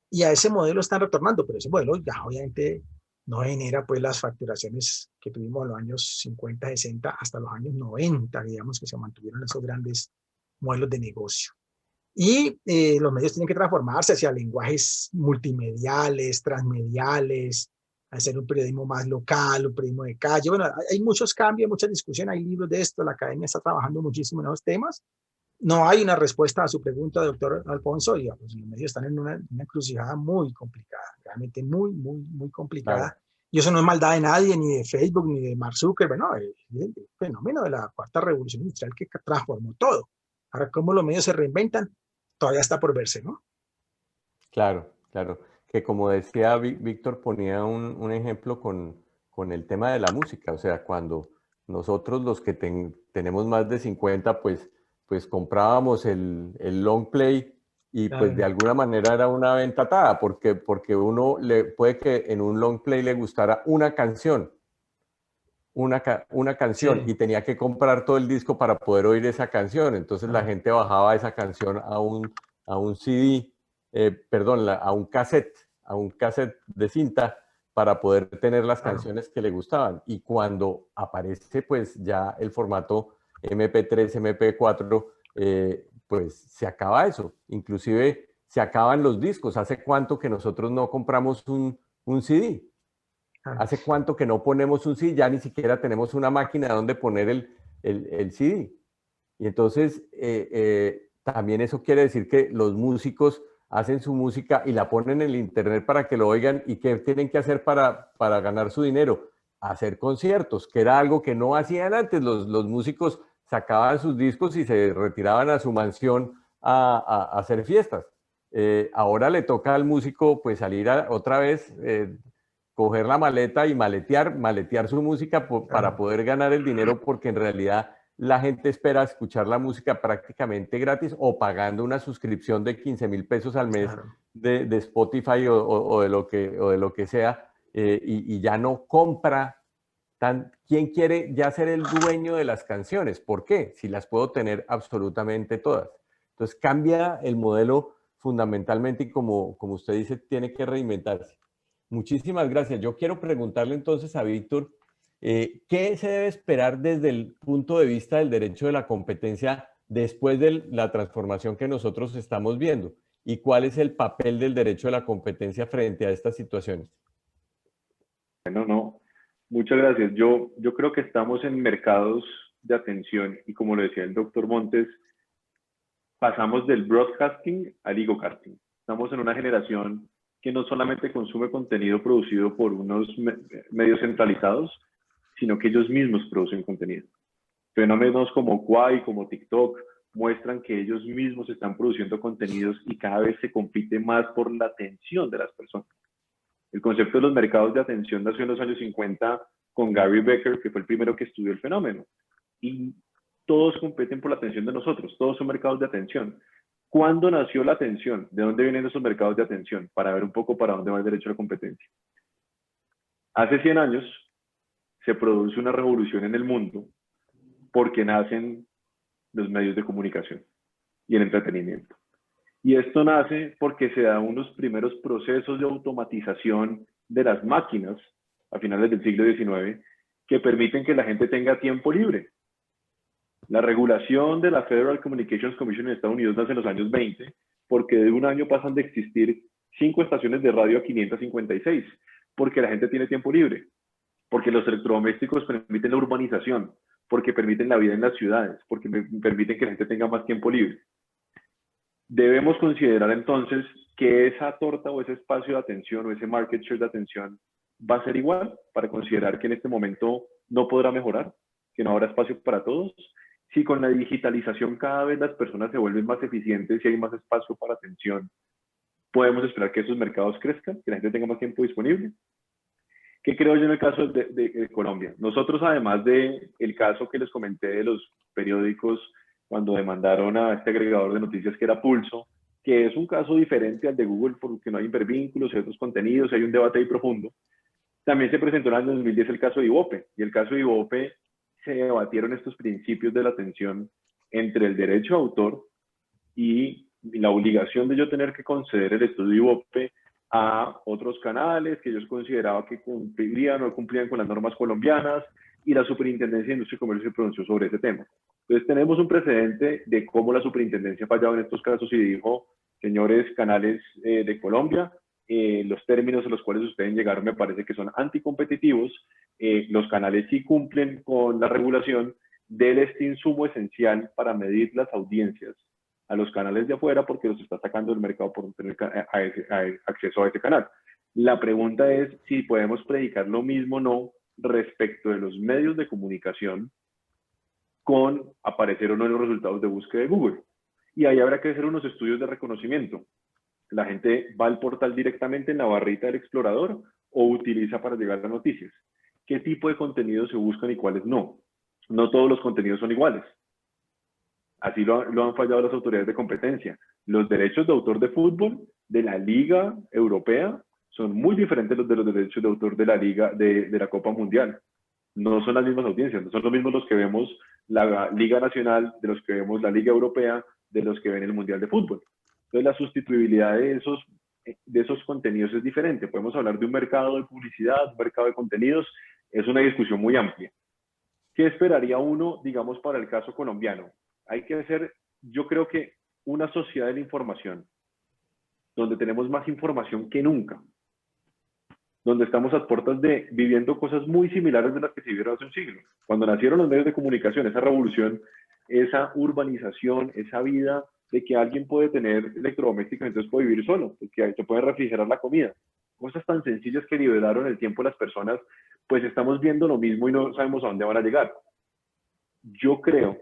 Speaker 3: y a ese modelo están retornando, pero ese modelo ya obviamente no genera pues las facturaciones que tuvimos en los años 50, 60 hasta los años 90, digamos que se mantuvieron esos grandes modelos de negocio. Y los medios tienen que transformarse hacia lenguajes multimediales, transmediales, hacer un periodismo más local, un periodismo de calle. Bueno, hay muchos cambios, mucha discusión, hay libros de esto, la academia está trabajando muchísimo en esos temas. No hay una respuesta a su pregunta, doctor Alfonso. Digamos, los medios están en una encrucijada muy complicada, realmente muy complicada.
Speaker 2: Claro.
Speaker 3: Y eso no es maldad de nadie, ni de Facebook, ni de Mark Zuckerberg, no, es el fenómeno de la cuarta revolución industrial que transformó todo. Ahora, cómo los medios se reinventan, todavía está por verse, ¿no?
Speaker 2: Claro, claro. Que como decía Víctor, ponía un ejemplo con el tema de la música. O sea, cuando nosotros los que tenemos más de 50, pues comprábamos el long play y pues de
Speaker 3: Claro.
Speaker 2: alguna manera era una venta atada, porque uno puede que en un long play le gustara una canción, una canción
Speaker 3: Sí.
Speaker 2: y tenía que comprar todo el disco para poder oír esa canción. Entonces la gente bajaba esa canción a un CD, perdón, a un cassette de cinta para poder tener las
Speaker 3: Claro.
Speaker 2: canciones que le gustaban. Y cuando aparece pues ya el formato MP3, MP4, pues se acaba eso. Inclusive se acaban los discos. ¿Hace cuánto que nosotros no compramos un CD?
Speaker 3: Claro.
Speaker 2: ¿Hace cuánto que no ponemos un CD? Ya ni siquiera tenemos una máquina donde poner el CD. Y entonces, también eso quiere decir que los músicos hacen su música y la ponen en el internet para que lo oigan. ¿Y qué tienen que hacer para ganar su dinero? Hacer conciertos, que era algo que no hacían antes. Los músicos sacaban sus discos y se retiraban a su mansión a hacer fiestas. Ahora le toca al músico pues salir otra vez, coger la maleta y maletear su música para
Speaker 3: Claro.
Speaker 2: poder ganar el dinero, porque en realidad la gente espera escuchar la música prácticamente gratis o pagando una suscripción de 15.000 pesos al mes
Speaker 3: Claro.
Speaker 2: de Spotify o de lo que sea, y ya no compra. ¿Quién quiere ya ser el dueño de las canciones? ¿Por qué? Si las puedo tener absolutamente todas. Entonces cambia el modelo fundamentalmente y como usted dice, tiene que reinventarse. Muchísimas gracias. Yo quiero preguntarle entonces a Víctor, ¿qué se debe esperar desde el punto de vista del derecho de la competencia después de la transformación que nosotros estamos viendo? ¿Y cuál es el papel del derecho de la competencia frente a estas situaciones?
Speaker 4: Bueno, no, muchas gracias. Yo creo que estamos en mercados de atención y como lo decía el doctor Montes, pasamos del broadcasting al egocasting. Estamos en una generación que no solamente consume contenido producido por unos medios centralizados, sino que ellos mismos producen contenido. Fenómenos como Kwai, como TikTok, muestran que ellos mismos están produciendo contenidos y cada vez se compite más por la atención de las personas. El concepto de los mercados de atención nació en los años 50 con Gary Becker, que fue el primero que estudió el fenómeno. Y todos compiten por la atención de nosotros, todos son mercados de atención. ¿Cuándo nació la atención? ¿De dónde vienen esos mercados de atención? Para ver un poco para dónde va el derecho a la competencia. Hace 100 años se produce una revolución en el mundo porque nacen los medios de comunicación y el entretenimiento. Y esto nace porque se dan unos primeros procesos de automatización de las máquinas a finales del siglo XIX que permiten que la gente tenga tiempo libre. La regulación de la Federal Communications Commission en Estados Unidos nace en los años 20 porque de un año pasan de existir 5 estaciones de radio a 556, porque la gente tiene tiempo libre, porque los electrodomésticos permiten la urbanización, porque permiten la vida en las ciudades, porque permiten que la gente tenga más tiempo libre. Debemos considerar entonces que esa torta o ese espacio de atención o ese market share de atención va a ser igual, para considerar que en este momento no podrá mejorar, que no habrá espacio para todos. Si con la digitalización cada vez las personas se vuelven más eficientes y hay más espacio para atención, podemos esperar que esos mercados crezcan, que la gente tenga más tiempo disponible. ¿Qué creo yo en el caso de Colombia? Nosotros, además del caso que les comenté de los periódicos cuando demandaron a este agregador de noticias que era Pulso, que es un caso diferente al de Google porque no hay hipervínculos y otros contenidos, hay un debate ahí profundo. También se presentó en el 2010 el caso de Ibope, y el caso de Ibope se debatieron estos principios de la tensión entre el derecho de autor y la obligación de yo tener que conceder el estudio Ibope a otros canales que ellos consideraban que cumplían o cumplían con las normas colombianas, y la Superintendencia de Industria y Comercio se pronunció sobre ese tema. Entonces tenemos un precedente de cómo la Superintendencia ha fallado en estos casos y dijo, señores canales de Colombia, los términos a los cuales ustedes llegaron me parece que son anticompetitivos, los canales sí cumplen con la regulación de este insumo esencial para medir las audiencias a los canales de afuera porque los está sacando del mercado por no tener acceso a ese canal. La pregunta es si podemos predicar lo mismo o no respecto de los medios de comunicación con aparecer o no en los resultados de búsqueda de Google. Y ahí habrá que hacer unos estudios de reconocimiento. La gente va al portal directamente en la barrita del explorador o utiliza para llegar a noticias. ¿Qué tipo de contenidos se buscan y cuáles no? No todos los contenidos son iguales. Así lo han fallado las autoridades de competencia. Los derechos de autor de fútbol de la Liga Europea son muy diferentes de los derechos de autor de la Liga de la Copa Mundial. No son las mismas audiencias, no son los mismos los que vemos la Liga Nacional, de los que vemos la Liga Europea, de los que ven el Mundial de Fútbol. Entonces la sustituibilidad de esos contenidos es diferente. Podemos hablar de un mercado de publicidad, un mercado de contenidos, es una discusión muy amplia. ¿Qué esperaría uno, digamos, para el caso colombiano? Hay que hacer, yo creo que una sociedad de la información, donde tenemos más información que nunca, donde estamos a puertas de viviendo cosas muy similares de las que se vivieron hace un siglo. Cuando nacieron los medios de comunicación, esa revolución, esa urbanización, esa vida de que alguien puede tener electrodomésticos, entonces puede vivir solo, que se puede refrigerar la comida. Cosas tan sencillas que liberaron el tiempo de las personas, pues estamos viendo lo mismo y no sabemos a dónde van a llegar. Yo creo,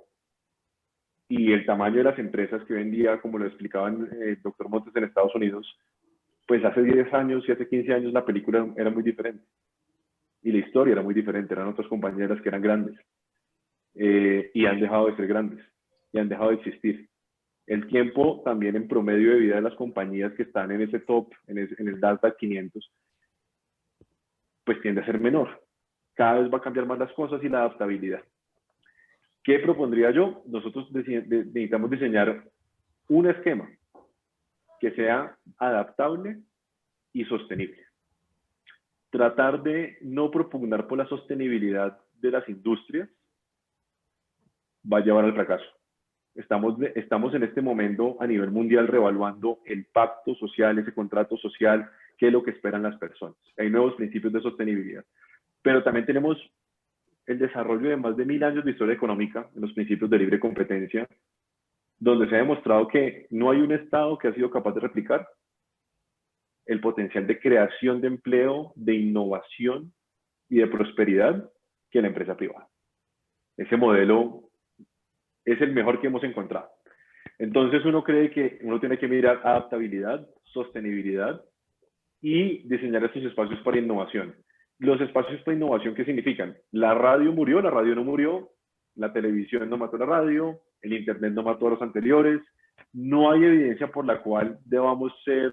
Speaker 4: y el tamaño de las empresas que hoy en día, como lo explicaban el doctor Montes en Estados Unidos, pues hace 10 años y hace 15 años la película era muy diferente. Y la historia era muy diferente, eran otras compañeras que eran grandes. Y han dejado de ser grandes, y han dejado de existir. El tiempo también en promedio de vida de las compañías que están en ese top, en el Nasdaq 500, pues tiende a ser menor. Cada vez va a cambiar más las cosas y la adaptabilidad. ¿Qué propondría yo? Nosotros necesitamos diseñar un esquema que sea adaptable y sostenible. Tratar de no propugnar por la sostenibilidad de las industrias va a llevar al fracaso. Estamos en este momento a nivel mundial reevaluando el pacto social, ese contrato social, qué es lo que esperan las personas. Hay nuevos principios de sostenibilidad. Pero también tenemos el desarrollo de más de 1000 años de historia económica en los principios de libre competencia, donde se ha demostrado que no hay un Estado que ha sido capaz de replicar el potencial de creación de empleo, de innovación y de prosperidad que la empresa privada. Ese modelo es el mejor que hemos encontrado. Entonces uno cree que uno tiene que mirar adaptabilidad, sostenibilidad y diseñar estos espacios para innovación. Los espacios para innovación, ¿qué significan? La radio murió, la radio no murió, la televisión no mató a la radio, el internet no mató a los anteriores. No hay evidencia por la cual debamos ser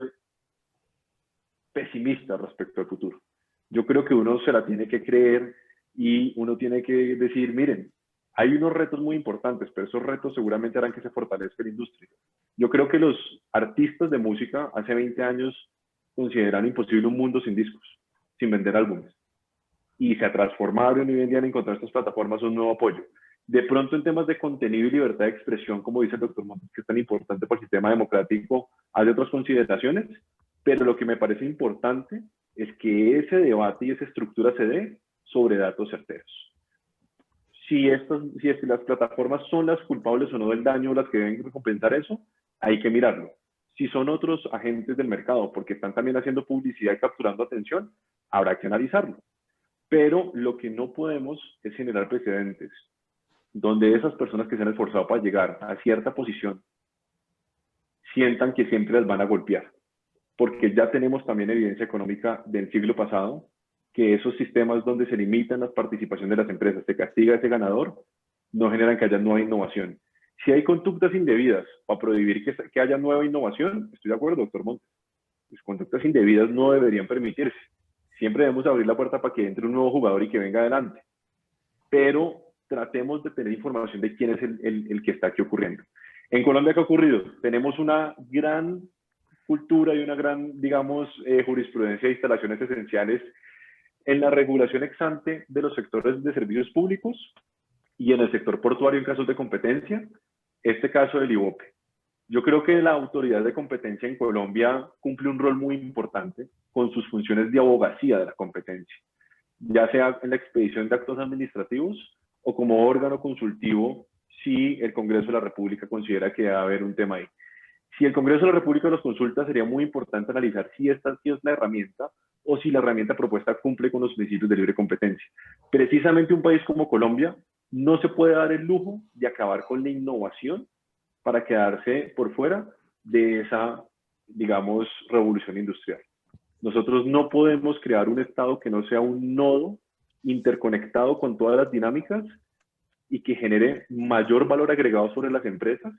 Speaker 4: pesimistas respecto al futuro. Yo creo que uno se la tiene que creer y uno tiene que decir, miren, hay unos retos muy importantes, pero esos retos seguramente harán que se fortalezca la industria. Yo creo que los artistas de música hace 20 años consideraron imposible un mundo sin discos, sin vender álbumes. Y se ha transformado y hoy en día han encontrado estas plataformas un nuevo apoyo. De pronto en temas de contenido y libertad de expresión, como dice el doctor Montes, que es tan importante para el sistema democrático, hay otras consideraciones, pero lo que me parece importante es que ese debate y esa estructura se dé sobre datos certeros. Si las plataformas son las culpables o no del daño, las que deben recompensar eso, hay que mirarlo. Si son otros agentes del mercado, porque están también haciendo publicidad y capturando atención, habrá que analizarlo. Pero lo que no podemos es generar precedentes donde esas personas que se han esforzado para llegar a cierta posición sientan que siempre las van a golpear. Porque ya tenemos también evidencia económica del siglo pasado que esos sistemas donde se limitan las participaciones de las empresas, se castiga a ese ganador, no generan que haya nueva innovación. Si hay conductas indebidas para prohibir que haya nueva innovación, estoy de acuerdo, doctor Montes. Las conductas indebidas no deberían permitirse. Siempre debemos abrir la puerta para que entre un nuevo jugador y que venga adelante. Pero tratemos de tener información de quién es el que está aquí ocurriendo. En Colombia, ¿qué ha ocurrido? Tenemos una gran cultura y una gran, digamos, jurisprudencia de instalaciones esenciales en la regulación ex ante de los sectores de servicios públicos y en el sector portuario en casos de competencia, este caso del IVOPE. Yo creo que la autoridad de competencia en Colombia cumple un rol muy importante con sus funciones de abogacía de la competencia, ya sea en la expedición de actos administrativos o como órgano consultivo si el Congreso de la República considera que va a haber un tema ahí. Si el Congreso de la República los consulta, sería muy importante analizar si esta sí es la herramienta o si la herramienta propuesta cumple con los principios de libre competencia. Precisamente un país como Colombia no se puede dar el lujo de acabar con la innovación para quedarse por fuera de esa, digamos, revolución industrial. Nosotros no podemos crear un Estado que no sea un nodo interconectado con todas las dinámicas y que genere mayor valor agregado sobre las empresas,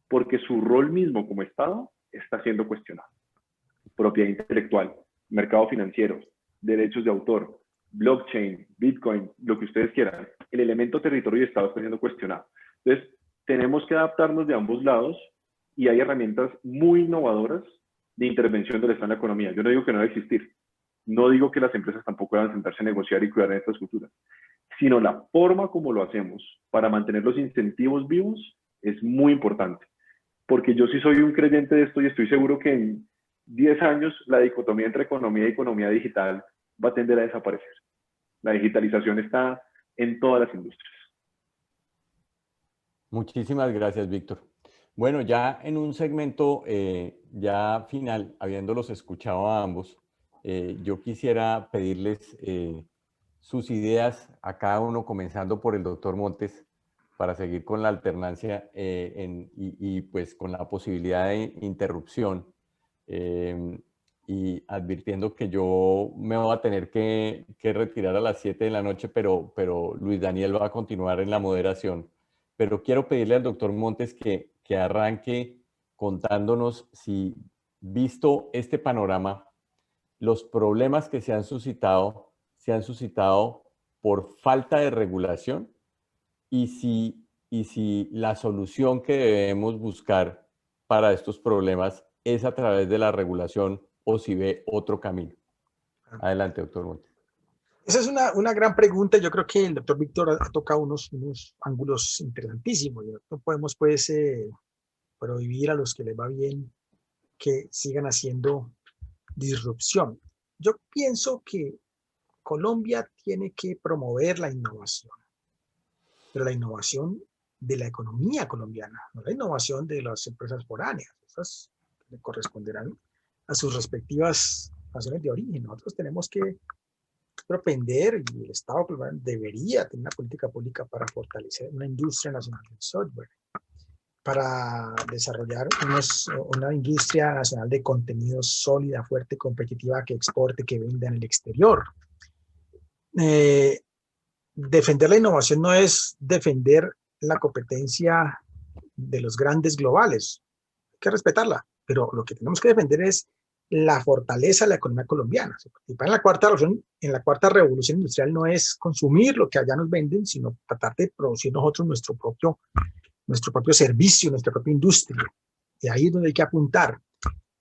Speaker 4: porque su rol mismo como Estado está siendo cuestionado. Propiedad intelectual, mercado financiero, derechos de autor, blockchain, Bitcoin, lo que ustedes quieran. El elemento territorio y Estado está siendo cuestionado. Entonces, tenemos que adaptarnos de ambos lados y hay herramientas muy innovadoras de intervención del Estado en la economía. Yo no digo que no debe existir. No digo que las empresas tampoco deban sentarse a negociar y cuidar en estas culturas, sino la forma como lo hacemos para mantener los incentivos vivos es muy importante. Porque yo sí soy un creyente de esto y estoy seguro que en 10 años la dicotomía entre economía y economía digital va a tender a desaparecer. La digitalización está en todas las industrias.
Speaker 2: Muchísimas gracias, Víctor. Bueno, ya en un segmento ya final, habiéndolos escuchado a ambos, yo quisiera pedirles sus ideas a cada uno, comenzando por el doctor Montes, para seguir con la alternancia y pues con la posibilidad de interrupción. Y advirtiendo que yo me voy a tener que retirar a las 7 de la noche, pero Luis Daniel va a continuar en la moderación. Pero quiero pedirle al doctor Montes que arranque contándonos si, visto este panorama, los problemas que se han suscitado por falta de regulación y si la solución que debemos buscar para estos problemas es a través de la regulación o si ve otro camino. Adelante, doctor Montes.
Speaker 3: Esa es una gran pregunta. Yo creo que el doctor Víctor ha tocado unos ángulos interesantísimos. No podemos, pues, prohibir a los que les va bien que sigan haciendo disrupción. Yo pienso que Colombia tiene que promover la innovación, pero la innovación de la economía colombiana, no la innovación de las empresas foráneas. Esas le corresponderán a sus respectivas naciones de origen. Nosotros tenemos que propender, y el Estado debería tener una política pública para fortalecer una industria nacional del software, para desarrollar una industria nacional de contenidos sólida, fuerte, competitiva, que exporte, que venda en el exterior. Defender la innovación no es defender la competencia de los grandes globales. Hay que respetarla, pero lo que tenemos que defender es la fortaleza de la economía colombiana. Participar en la cuarta revolución industrial no es consumir lo que allá nos venden, sino tratar de producir nosotros nuestro propio servicio, nuestra propia industria. Y ahí es donde hay que apuntar.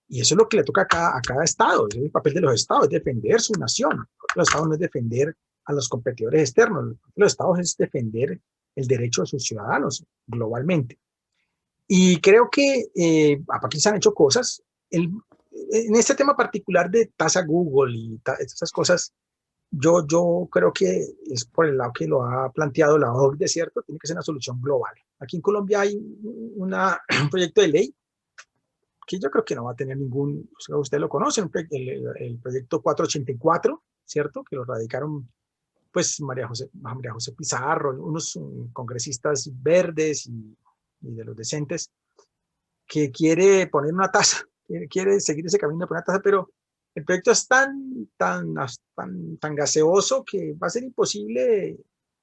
Speaker 3: Y eso es lo que le toca a cada Estado. Es el papel de los Estados, es defender su nación. Los Estados no es defender a los competidores externos. Los Estados es defender el derecho de sus ciudadanos globalmente. Y creo que aquí se han hecho cosas. En este tema particular de tasa Google y esas cosas, yo creo que es por el lado que lo ha planteado la OCDE, ¿cierto? Tiene que ser una solución global. Aquí en Colombia hay un proyecto de ley que yo creo que no va a tener ningún, ustedes lo conocen, el proyecto 484, ¿cierto? Que lo radicaron, pues, María José Pizarro, unos congresistas verdes y de los decentes, que quiere poner una tasa, quiere seguir ese camino de poner una tasa, pero el proyecto es tan gaseoso que va a ser imposible,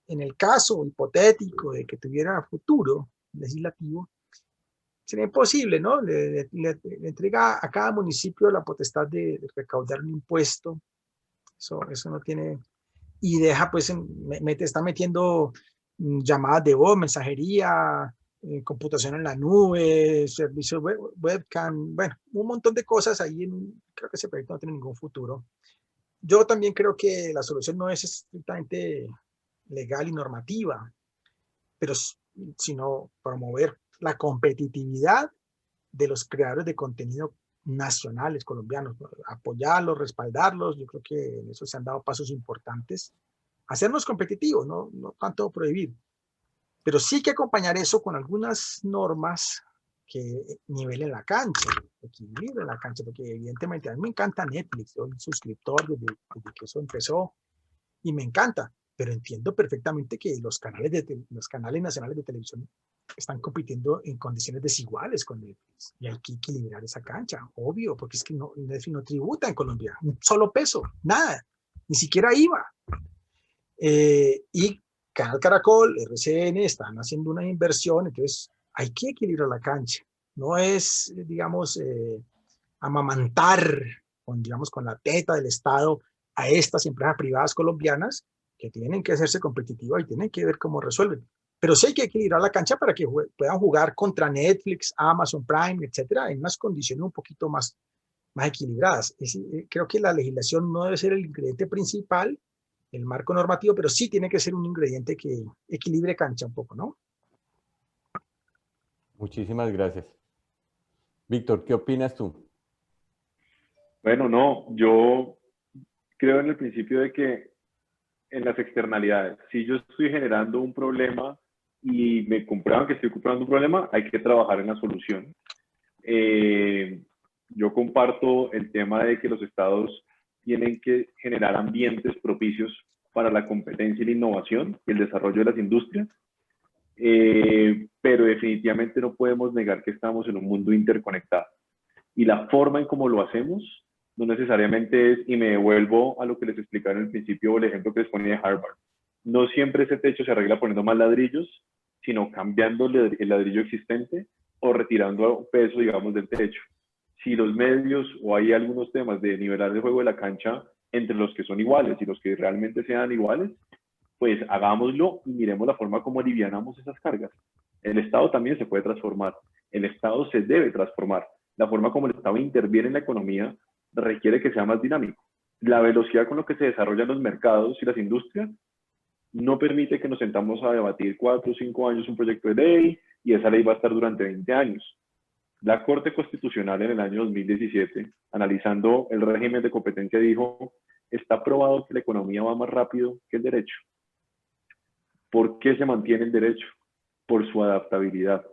Speaker 3: en el caso hipotético de que tuviera futuro legislativo, sería imposible, ¿no? Le entrega a cada municipio la potestad de recaudar un impuesto. Eso no tiene... Y deja, pues, está metiendo llamadas de voz, mensajería, computación en la nube, servicio webcam, bueno, un montón de cosas ahí. Creo que ese proyecto no tiene ningún futuro. Yo también creo que la solución no es estrictamente legal y normativa, pero sino promover la competitividad de los creadores de contenido nacionales colombianos, apoyarlos, respaldarlos. Yo creo que en eso se han dado pasos importantes. Hacernos competitivos, no tanto prohibir, pero sí que acompañar eso con algunas normas que nivelen la cancha, equilibren la cancha, porque evidentemente a mí me encanta Netflix, soy suscriptor desde que eso empezó y me encanta, pero entiendo perfectamente que los canales nacionales de televisión están compitiendo en condiciones desiguales con Netflix y hay que equilibrar esa cancha, obvio, porque es que Netflix no tributa en Colombia, un solo peso, nada, ni siquiera IVA. Y Canal Caracol, RCN están haciendo una inversión, entonces hay que equilibrar la cancha. No es, digamos, amamantar con la teta del Estado a estas empresas privadas colombianas que tienen que hacerse competitivas y tienen que ver cómo resuelven. Pero sí hay que equilibrar la cancha para que puedan jugar contra Netflix, Amazon Prime, etcétera, en unas condiciones un poquito más equilibradas. Creo que la legislación no debe ser el ingrediente principal, el marco normativo, pero sí tiene que ser un ingrediente que equilibre cancha un poco, ¿no?
Speaker 2: Muchísimas gracias. Víctor, ¿qué opinas tú?
Speaker 4: Bueno, no, yo creo en el principio de que en las externalidades, si yo estoy generando un problema y me comprueban que estoy comprando un problema, hay que trabajar en la solución. Yo comparto el tema de que los estados tienen que generar ambientes propicios para la competencia y la innovación y el desarrollo de las industrias, pero definitivamente no podemos negar que estamos en un mundo interconectado. Y la forma en cómo lo hacemos no necesariamente es, y me devuelvo a lo que les explicaron al principio, o el ejemplo que les ponía de Harvard, no siempre ese techo se arregla poniendo más ladrillos, sino cambiando el ladrillo existente o retirando peso, digamos, del techo. Si los medios o hay algunos temas de nivelar el juego de la cancha entre los que son iguales y los que realmente sean iguales, pues hagámoslo y miremos la forma como alivianamos esas cargas. El Estado también se puede transformar, el Estado se debe transformar. La forma como el Estado interviene en la economía requiere que sea más dinámico. La velocidad con la que se desarrollan los mercados y las industrias no permite que nos sentamos a debatir 4 o 5 años un proyecto de ley y esa ley va a estar durante 20 años. La Corte Constitucional en el año 2017, analizando el régimen de competencia, dijo, está probado que la economía va más rápido que el derecho. ¿Por qué se mantiene el derecho? Por su adaptabilidad.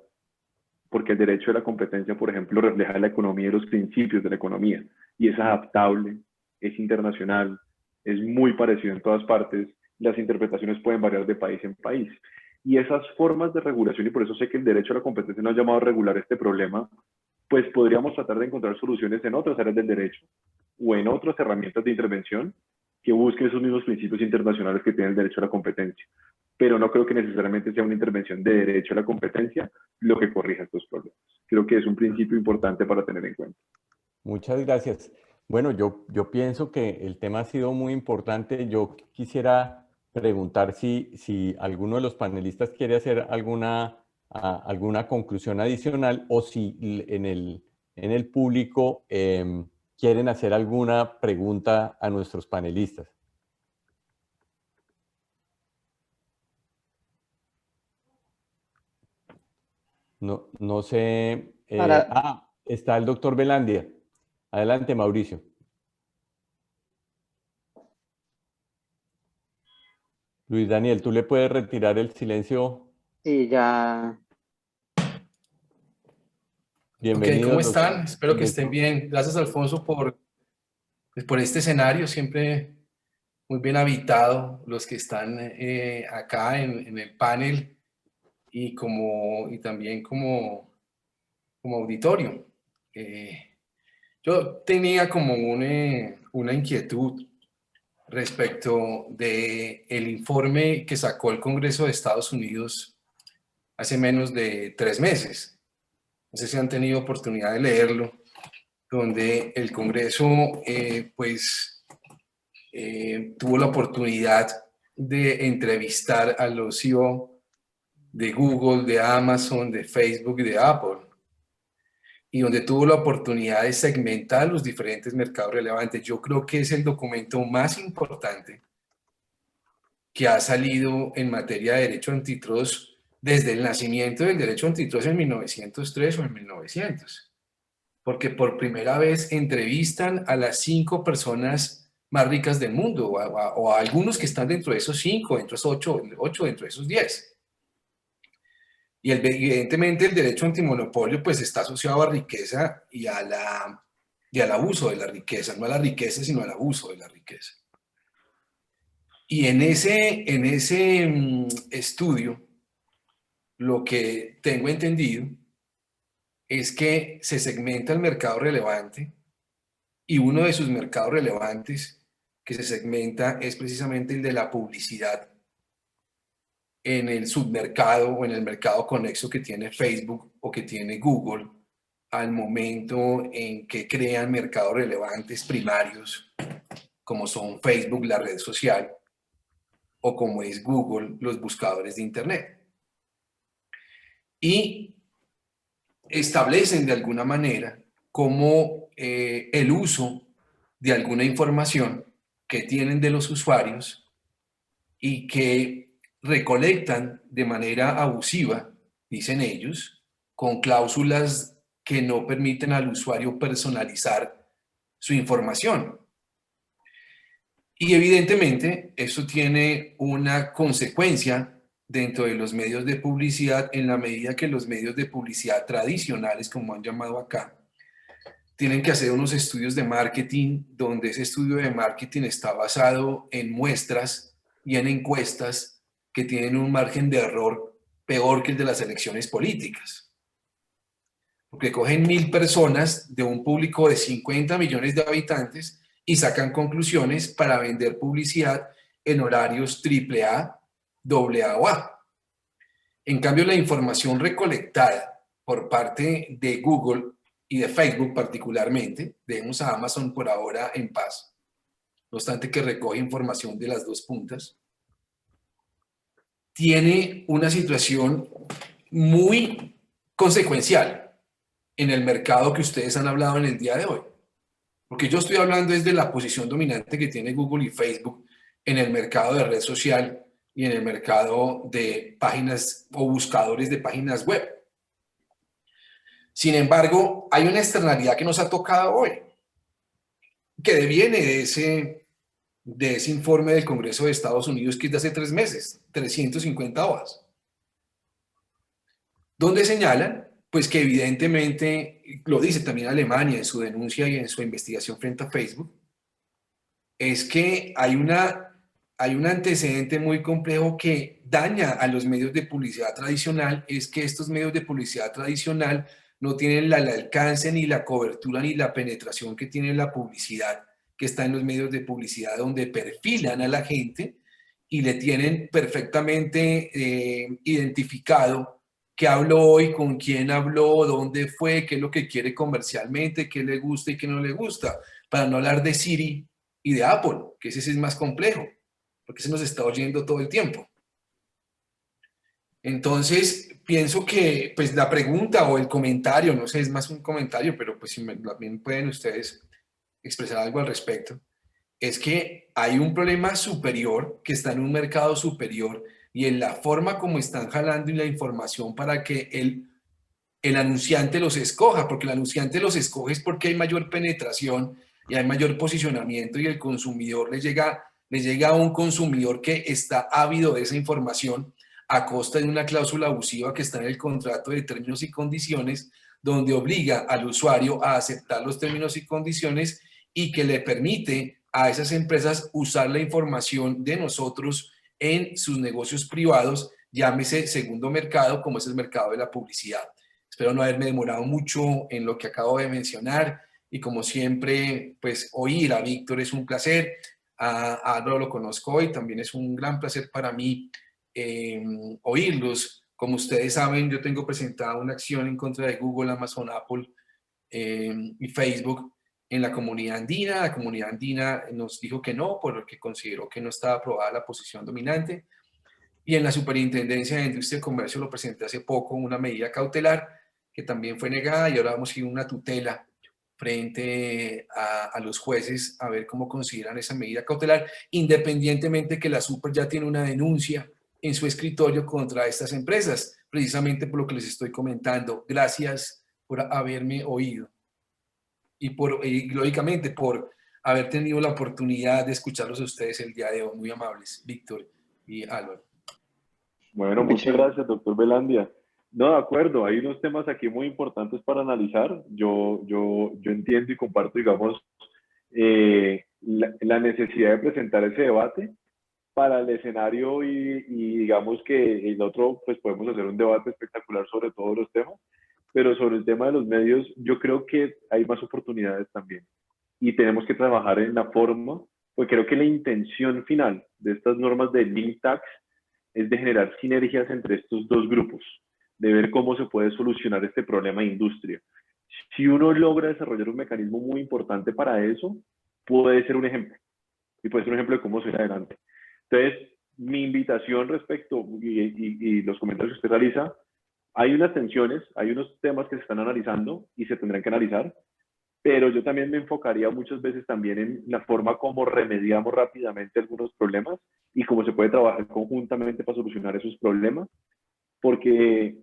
Speaker 4: Porque el derecho de la competencia, por ejemplo, refleja la economía y los principios de la economía, y es adaptable, es internacional, es muy parecido en todas partes, las interpretaciones pueden variar de país en país. Y esas formas de regulación, y por eso sé que el derecho a la competencia nos ha llamado a regular este problema, pues podríamos tratar de encontrar soluciones en otras áreas del derecho o en otras herramientas de intervención que busquen esos mismos principios internacionales que tiene el derecho a la competencia. Pero no creo que necesariamente sea una intervención de derecho a la competencia lo que corrija estos problemas. Creo que es un principio importante para tener en cuenta.
Speaker 2: Muchas gracias. Bueno, yo pienso que el tema ha sido muy importante. Yo quisiera preguntar si alguno de los panelistas quiere hacer alguna conclusión adicional o si en el público quieren hacer alguna pregunta a nuestros panelistas. No sé. Está el doctor Velandia. Adelante, Mauricio. Luis Daniel, ¿tú le puedes retirar el silencio?
Speaker 1: Sí, ya.
Speaker 2: Bienvenido.
Speaker 5: Ok, ¿cómo están? Espero que estén bien. Gracias, Alfonso, por este escenario, siempre muy bien habitado, los que están acá en el panel y también como auditorio. Yo tenía como una inquietud respecto del informe que sacó el Congreso de Estados Unidos hace menos de 3 meses. No sé si han tenido oportunidad de leerlo, donde el Congreso tuvo la oportunidad de entrevistar a los CEO de Google, de Amazon, de Facebook y de Apple, y donde tuvo la oportunidad de segmentar los diferentes mercados relevantes. Yo creo que es el documento más importante que ha salido en materia de derecho antitrust desde el nacimiento del derecho antitrust en 1903 o en 1900. Porque por primera vez entrevistan a las 5 personas más ricas del mundo, o a algunos que están dentro de esos 5, dentro de esos 8 dentro de esos 10. Y evidentemente el derecho antimonopolio pues está asociado a riqueza y al abuso de la riqueza, no a la riqueza sino al abuso de la riqueza. Y en ese estudio, lo que tengo entendido es que se segmenta el mercado relevante, y uno de sus mercados relevantes que se segmenta es precisamente el de la publicidad en el submercado o en el mercado conexo que tiene Facebook o que tiene Google al momento en que crean mercados relevantes primarios, como son Facebook, la red social, o como es Google, los buscadores de Internet. Y establecen de alguna manera cómo el uso de alguna información que tienen de los usuarios y que recolectan de manera abusiva, dicen ellos, con cláusulas que no permiten al usuario personalizar su información. Y evidentemente eso tiene una consecuencia dentro de los medios de publicidad, en la medida que los medios de publicidad tradicionales, como han llamado acá, tienen que hacer unos estudios de marketing, donde ese estudio de marketing está basado en muestras y en encuestas que tienen un margen de error peor que el de las elecciones políticas. Porque cogen 1000 personas de un público de 50 millones de habitantes y sacan conclusiones para vender publicidad en horarios AAA, AA o A. En cambio, la información recolectada por parte de Google y de Facebook particularmente, dejemos a Amazon por ahora en paz, no obstante que recoge información de las dos puntas, tiene una situación muy consecuencial en el mercado que ustedes han hablado en el día de hoy. Porque yo estoy hablando desde la posición dominante que tiene Google y Facebook en el mercado de red social y en el mercado de páginas o buscadores de páginas web. Sin embargo, hay una externalidad que nos ha tocado hoy, que deviene de ese informe del Congreso de Estados Unidos, que es de hace 3 meses, 350 hojas, donde señalan pues que evidentemente, lo dice también Alemania en su denuncia y en su investigación frente a Facebook, es que hay un antecedente muy complejo que daña a los medios de publicidad tradicional, es que estos medios de publicidad tradicional no tienen el alcance, ni la cobertura, ni la penetración que tiene la publicidad que está en los medios de publicidad, donde perfilan a la gente y le tienen perfectamente identificado qué habló hoy, con quién habló, dónde fue, qué es lo que quiere comercialmente, qué le gusta y qué no le gusta, para no hablar de Siri y de Apple, que ese sí es más complejo, porque se nos está oyendo todo el tiempo. Entonces, pienso que pues la pregunta o el comentario, no sé, es más un comentario, pero pues si también pueden ustedes expresar algo al respecto, es que hay un problema superior que está en un mercado superior y en la forma como están jalando la información para que el anunciante los escoja, porque el anunciante los escoge es porque hay mayor penetración y hay mayor posicionamiento y el consumidor le llega a un consumidor que está ávido de esa información a costa de una cláusula abusiva que está en el contrato de términos y condiciones, donde obliga al usuario a aceptar los términos y condiciones y que le permite a esas empresas usar la información de nosotros en sus negocios privados, llámese segundo mercado, como es el mercado de la publicidad. Espero no haberme demorado mucho en lo que acabo de mencionar y como siempre, pues oír a Víctor es un placer. A Álvaro lo conozco hoy, también es un gran placer para mí oírlos. Como ustedes saben, yo tengo presentada una acción en contra de Google, Amazon, Apple y Facebook en la comunidad andina. La comunidad andina nos dijo que no, porque consideró que no estaba aprobada la posición dominante. Y en la Superintendencia de Industria y Comercio lo presenté hace poco, una medida cautelar que también fue negada, y ahora vamos a ir a una tutela frente a los jueces a ver cómo consideran esa medida cautelar, independientemente que la Super ya tiene una denuncia en su escritorio contra estas empresas, precisamente por lo que les estoy comentando. Gracias por haberme oído y lógicamente por haber tenido la oportunidad de escucharlos a ustedes el día de hoy. Muy amables, Víctor y Álvaro.
Speaker 4: Bueno, muchas gracias, doctor Velandia. No, de acuerdo, hay unos temas aquí muy importantes para analizar. Yo entiendo y comparto, digamos, la necesidad de presentar ese debate para el escenario y digamos que el otro, pues podemos hacer un debate espectacular sobre todos los temas, pero sobre el tema de los medios, yo creo que hay más oportunidades también y tenemos que trabajar en la forma, porque creo que la intención final de estas normas de Link Tax es de generar sinergias entre estos dos grupos, de ver cómo se puede solucionar este problema de industria. Si uno logra desarrollar un mecanismo muy importante para eso, puede ser un ejemplo, y puede ser un ejemplo de cómo se irá adelante. Entonces, mi invitación respecto, y los comentarios que usted realiza, hay unas tensiones, hay unos temas que se están analizando y se tendrán que analizar, pero yo también me enfocaría muchas veces también en la forma como remediamos rápidamente algunos problemas y cómo se puede trabajar conjuntamente para solucionar esos problemas, porque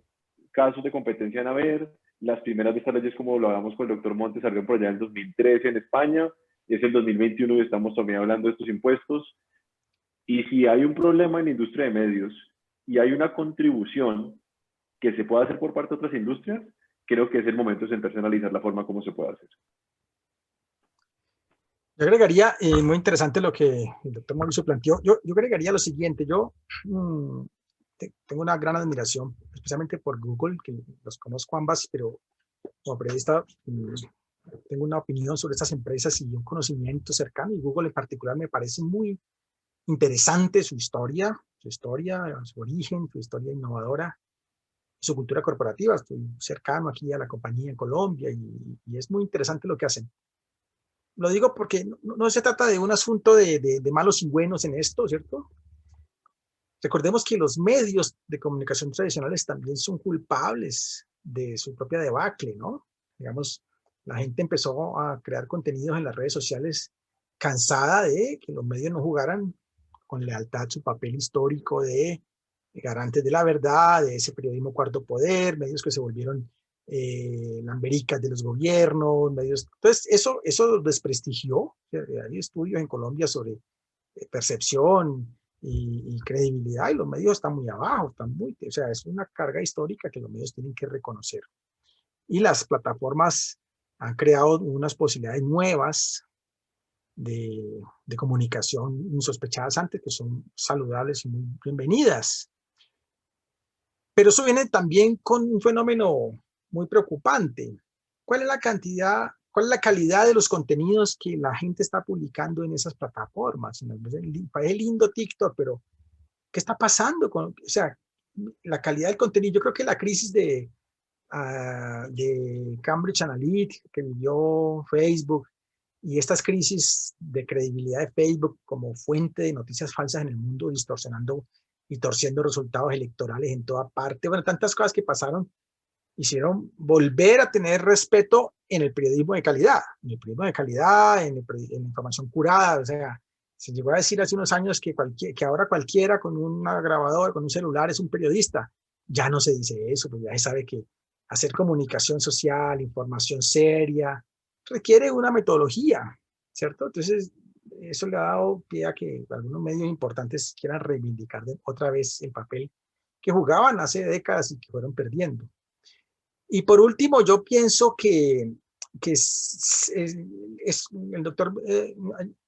Speaker 4: casos de competencia van a haber, las primeras de estas leyes, como lo hablamos con el doctor Montes, salieron por allá en el 2013 en España, es el 2021 y estamos también hablando de estos impuestos, y si hay un problema en la industria de medios y hay una contribución que se pueda hacer por parte de otras industrias, creo que es el momento de sentarse a analizar la forma como se puede hacer.
Speaker 3: Yo agregaría, muy interesante lo que el doctor Mauricio planteó, yo agregaría lo siguiente, yo tengo una gran admiración, especialmente por Google, que los conozco ambas, pero como periodista tengo una opinión sobre estas empresas y un conocimiento cercano, y Google en particular me parece muy interesante su historia, su origen, su historia innovadora, su cultura corporativa. Estoy cercano aquí a la compañía en Colombia y es muy interesante lo que hacen. Lo digo porque no se trata de un asunto de malos y buenos en esto, ¿cierto? Recordemos que los medios de comunicación tradicionales también son culpables de su propia debacle, ¿no? Digamos, la gente empezó a crear contenidos en las redes sociales cansada de que los medios no jugaran con lealtad su papel histórico de garantes de la verdad, de ese periodismo cuarto poder, medios que se volvieron lambericas de los gobiernos, medios. Entonces, eso desprestigió. Hay estudios en Colombia sobre percepción y credibilidad, y los medios están muy abajo, o sea, es una carga histórica que los medios tienen que reconocer. Y las plataformas han creado unas posibilidades nuevas de comunicación insospechadas antes, que son saludables y muy bienvenidas. Pero eso viene también con un fenómeno muy preocupante. ¿Cuál es la cantidad, cuál es la calidad de los contenidos que la gente está publicando en esas plataformas? Es lindo TikTok, pero ¿qué está pasando con, o sea, la calidad del contenido? Yo creo que la crisis de Cambridge Analytica que vivió Facebook y estas crisis de credibilidad de Facebook como fuente de noticias falsas en el mundo, distorsionando y torciendo resultados electorales en toda parte. Bueno, tantas cosas que pasaron, hicieron volver a tener respeto en el periodismo de calidad, en la información curada. O sea, se llegó a decir hace unos años que ahora cualquiera con una grabadora, con un celular es un periodista. Ya no se dice eso, pues ya se sabe que hacer comunicación social, información seria, requiere una metodología, ¿cierto? Entonces, eso le ha dado pie a que algunos medios importantes quieran reivindicar otra vez el papel que jugaban hace décadas y que fueron perdiendo. Y por último, yo pienso que el doctor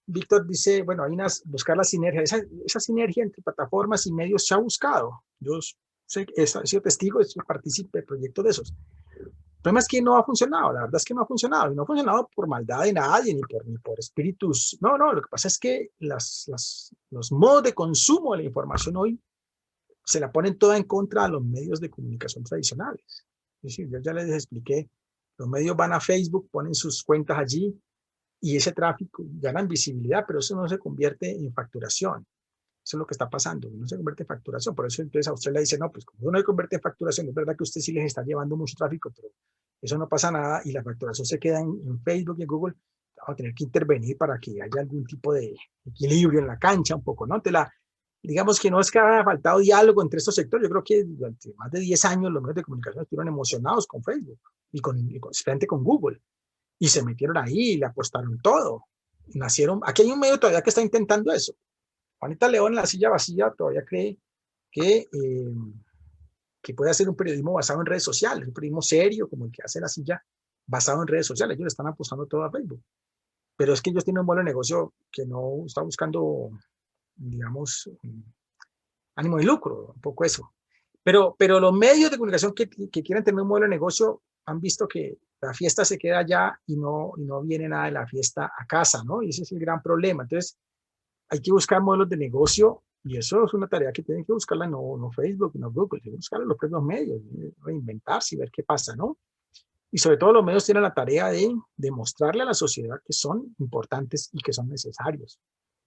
Speaker 3: Víctor dice, bueno, hay buscar la sinergia. Esa sinergia entre plataformas y medios se ha buscado. Yo he sido testigo, partícipe de proyectos de esos. problema es que no ha funcionado, la verdad es que no ha funcionado, y no ha funcionado por maldad de nadie, ni por espíritus. No, no, lo que pasa es que los modos de consumo de la información hoy se la ponen toda en contra a los medios de comunicación tradicionales. Es decir, yo ya les expliqué, los medios van a Facebook, ponen sus cuentas allí, y ese tráfico ganan visibilidad, pero eso no se convierte en facturación. Eso es lo que está pasando, no se convierte en facturación. Por eso entonces a usted le dice, no, pues como no se convierte en facturación, es verdad que usted sí les está llevando mucho tráfico, pero eso no pasa nada y la facturación se queda en Facebook y en Google. Vamos a tener que intervenir para que haya algún tipo de equilibrio en la cancha un poco, ¿no? Digamos que no es que haya faltado diálogo entre estos sectores. Yo creo que durante más de 10 años los medios de comunicación estuvieron emocionados con Facebook frente con Google. Y se metieron ahí y le apostaron todo. Nacieron, aquí hay un medio todavía que está intentando eso. Juanita León en la silla vacía todavía cree que puede hacer un periodismo basado en redes sociales, un periodismo serio como el que hace la silla basado en redes sociales. Ellos le están apostando todo a Facebook. Pero es que ellos tienen un modelo de negocio que no está buscando, digamos, ánimo de lucro, un poco eso. Pero los medios de comunicación que quieren tener un modelo de negocio han visto que la fiesta se queda allá y no viene nada de la fiesta a casa, ¿no? Y ese es el gran problema. Entonces, hay que buscar modelos de negocio y eso es una tarea que tienen que buscarla, no Facebook, no Google, tienen que buscarla en los propios medios, reinventarse y ver qué pasa, ¿no? Y sobre todo los medios tienen la tarea de demostrarle a la sociedad que son importantes y que son necesarios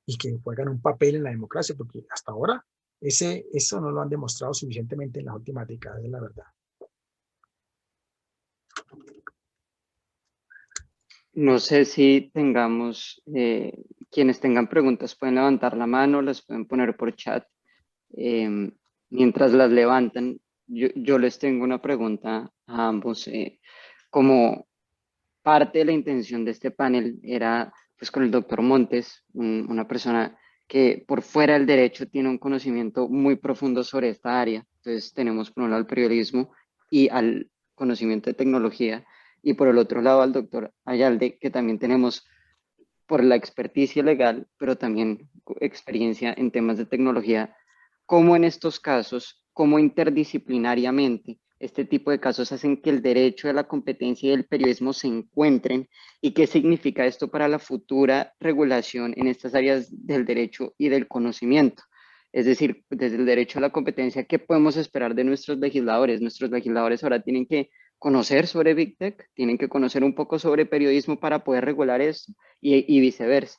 Speaker 3: y que juegan un papel en la democracia, porque hasta ahora eso no lo han demostrado suficientemente en las últimas décadas, es la verdad.
Speaker 1: No sé si tengamos, quienes tengan preguntas pueden levantar la mano, las pueden poner por chat. Mientras las levantan, yo les tengo una pregunta a ambos. Como parte de la intención de este panel era, pues, con el doctor Montes, una persona que por fuera del derecho tiene un conocimiento muy profundo sobre esta área. Entonces tenemos por un lado al periodismo y al conocimiento de tecnología, y por el otro lado al doctor Ayalde, que también tenemos por la experticia legal, pero también experiencia en temas de tecnología. ¿Cómo en estos casos, cómo interdisciplinariamente este tipo de casos hacen que el derecho de la competencia y el periodismo se encuentren, y qué significa esto para la futura regulación en estas áreas del derecho y del conocimiento? Es decir, desde el derecho a la competencia, ¿qué podemos esperar de nuestros legisladores? Nuestros legisladores ahora tienen que conocer sobre Big Tech, tienen que conocer un poco sobre periodismo para poder regular esto, y viceversa.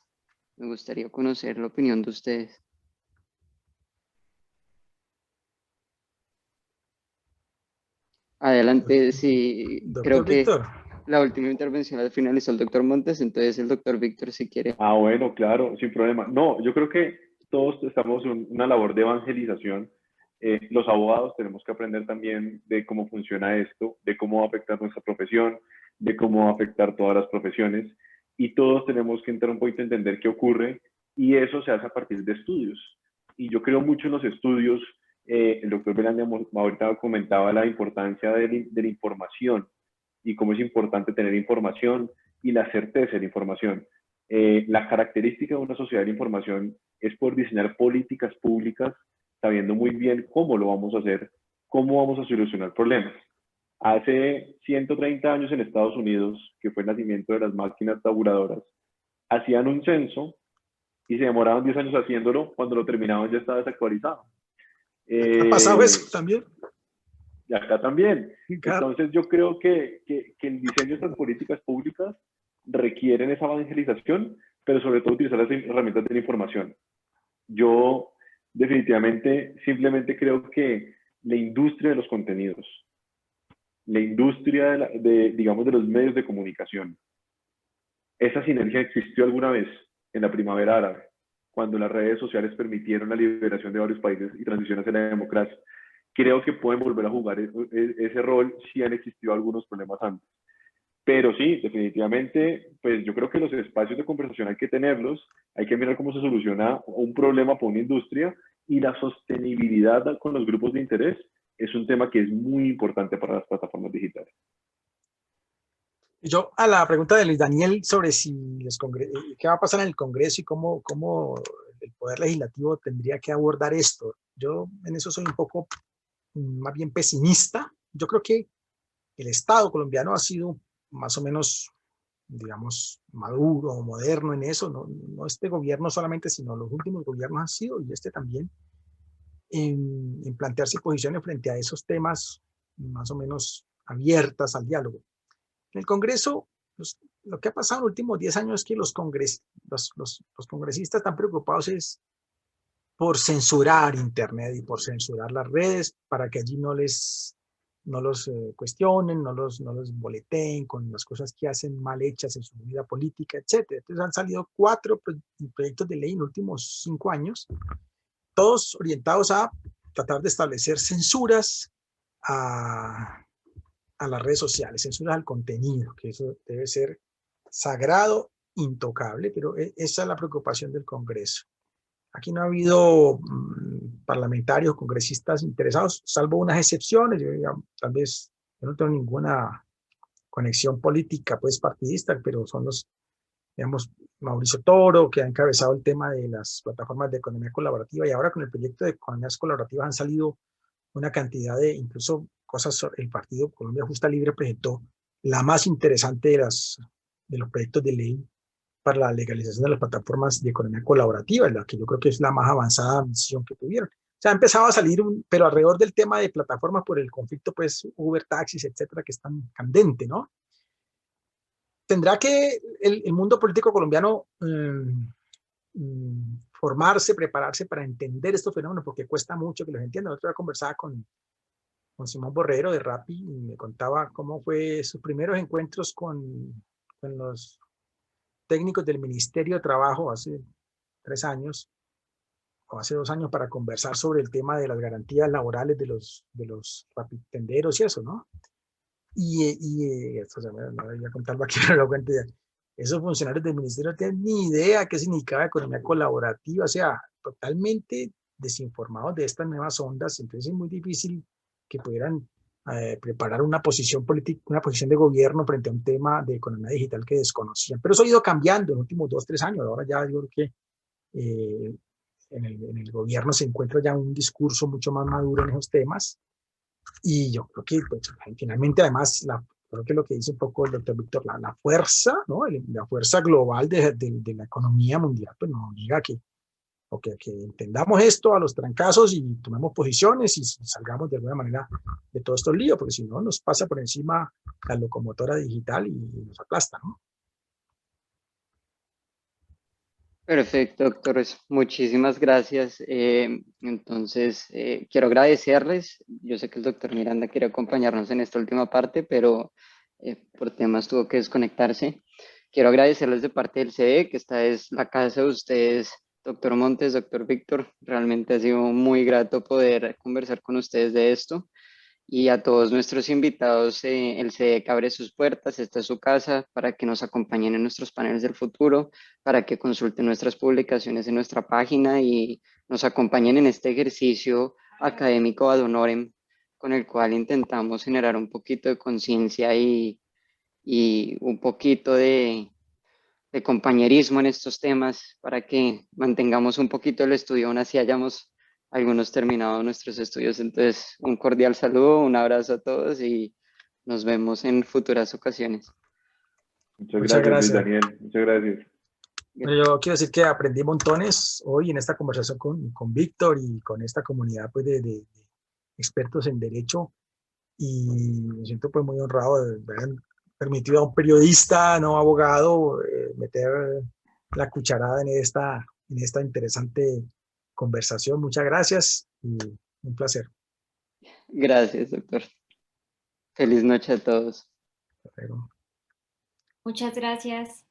Speaker 1: Me gustaría conocer la opinión de ustedes. Adelante, sí, creo
Speaker 3: Doctor
Speaker 1: que
Speaker 3: Víctor.
Speaker 1: la última intervención al finalizó el doctor Montes, entonces el doctor Víctor, si quiere.
Speaker 4: Ah, bueno, claro, sin problema. No, yo creo que todos estamos en una labor de evangelización. Los abogados tenemos que aprender también de cómo funciona esto, de cómo va a afectar nuestra profesión, de cómo va a afectar todas las profesiones, y todos tenemos que entrar un poquito a entender qué ocurre, y eso se hace a partir de estudios. Y yo creo mucho en los estudios. El doctor Belanda ahorita comentaba la importancia de la información y cómo es importante tener información y la certeza de la información. La característica de una sociedad de información es poder diseñar políticas públicas sabiendo muy bien cómo lo vamos a hacer, cómo vamos a solucionar problemas. Hace 130 años en Estados Unidos, que fue el nacimiento de las máquinas tabuladoras, hacían un censo y se demoraban 10 años haciéndolo, cuando lo terminaban ya estaba desactualizado.
Speaker 3: ¿Ha pasado eso también?
Speaker 4: Y acá también.
Speaker 3: Claro.
Speaker 4: Entonces yo creo que el diseño de estas políticas públicas requieren esa evangelización, pero sobre todo utilizar las herramientas de la información. Yo definitivamente simplemente creo que la industria de los contenidos, la industria digamos, de los medios de comunicación, esa sinergia existió alguna vez en la primavera árabe, cuando las redes sociales permitieron la liberación de varios países y transición hacia la democracia. Creo que pueden volver a jugar ese rol si han existido algunos problemas antes. Pero sí, definitivamente, pues yo creo que los espacios de conversación hay que tenerlos, hay que mirar cómo se soluciona un problema para una industria, y la sostenibilidad con los grupos de interés es un tema que es muy importante para las plataformas digitales.
Speaker 3: Yo, a la pregunta de Luis Daniel sobre si qué va a pasar en el Congreso y cómo el Poder Legislativo tendría que abordar esto, yo en eso soy un poco más bien pesimista. Yo creo que el Estado colombiano ha sido más o menos, digamos, maduro o moderno en eso, no este gobierno solamente, sino los últimos gobiernos han sido, y este también, en plantearse posiciones frente a esos temas más o menos abiertas al diálogo. En el Congreso, lo que ha pasado en los últimos 10 años es que los congresistas están preocupados es por censurar Internet y por censurar las redes para que allí no los cuestionen, no los boleteen con las cosas que hacen mal hechas en su vida política, etc. Entonces han salido 4 proyectos de ley en los últimos 5 años, todos orientados a tratar de establecer censuras a las redes sociales, censuras al contenido, que eso debe ser sagrado, intocable, pero esa es la preocupación del Congreso. Aquí no ha habido parlamentarios, congresistas interesados, salvo unas excepciones. Tal vez yo no tengo ninguna conexión política, pues partidista, pero son los, digamos, Mauricio Toro, que ha encabezado el tema de las plataformas de economía colaborativa, y ahora con el proyecto de economías colaborativas han salido una cantidad de, incluso cosas, el Partido Colombia Justa Libre presentó la más interesante de los proyectos de ley para la legalización de las plataformas de economía colaborativa, la que yo creo que es la más avanzada misión que tuvieron. O sea, ha empezado a salir, pero alrededor del tema de plataformas por el conflicto, pues Uber, taxis, etcétera, que están candente, ¿no? Tendrá que el mundo político colombiano formarse, prepararse para entender estos fenómenos, porque cuesta mucho que los entiendan. Otra vez conversaba con Simón Borrero de Rappi y me contaba cómo fue sus primeros encuentros con los técnicos del Ministerio de Trabajo hace 3 años o hace 2 años para conversar sobre el tema de las garantías laborales de los rapitenderos y eso, ¿no? Y esto se me voy a contarlo aquí, pero lo cuento ya. Esos funcionarios del ministerio no tienen ni idea qué significaba economía colaborativa, o sea, totalmente desinformados de estas nuevas ondas. Entonces es muy difícil que pudieran preparar una posición política, una posición de gobierno frente a un tema de economía digital que desconocían. Pero eso ha ido cambiando en los últimos 2, 3 años. Ahora ya yo creo que en el gobierno se encuentra ya un discurso mucho más maduro en esos temas. Y yo creo que pues, finalmente, además, creo que lo que dice un poco el doctor Víctor, la fuerza, ¿no? La fuerza global de la economía mundial, pues nos obliga a que entendamos esto a los trancazos y tomemos posiciones y salgamos de alguna manera de todos estos líos, porque si no nos pasa por encima la locomotora digital y nos aplasta, ¿no?
Speaker 1: Perfecto, doctores. Muchísimas gracias. Entonces, quiero agradecerles. Yo sé que el doctor Miranda quiere acompañarnos en esta última parte, pero por temas tuvo que desconectarse. Quiero agradecerles de parte del CDE, que esta es la casa de ustedes, doctor Montes, doctor Víctor. Realmente ha sido muy grato poder conversar con ustedes de esto. Y a todos nuestros invitados, el CDEC abre sus puertas, esta es su casa, para que nos acompañen en nuestros paneles del futuro, para que consulten nuestras publicaciones en nuestra página y nos acompañen en este ejercicio académico ad honorem, con el cual intentamos generar un poquito de conciencia y un poquito de compañerismo en estos temas, para que mantengamos un poquito el estudio, aún así hayamos algunos terminados nuestros estudios. Entonces, un cordial saludo, un abrazo a todos y nos vemos en futuras ocasiones.
Speaker 4: Muchas gracias, Luis Daniel. Muchas gracias.
Speaker 3: Bueno, yo quiero decir que aprendí montones hoy en esta conversación con Víctor y con esta comunidad pues, de expertos en derecho, y me siento pues muy honrado de haber permitido a un periodista, no abogado, meter la cucharada en esta interesante conversación. Muchas gracias y un placer.
Speaker 1: Gracias, doctor. Feliz noche a todos.
Speaker 3: Hasta luego.
Speaker 6: Muchas gracias.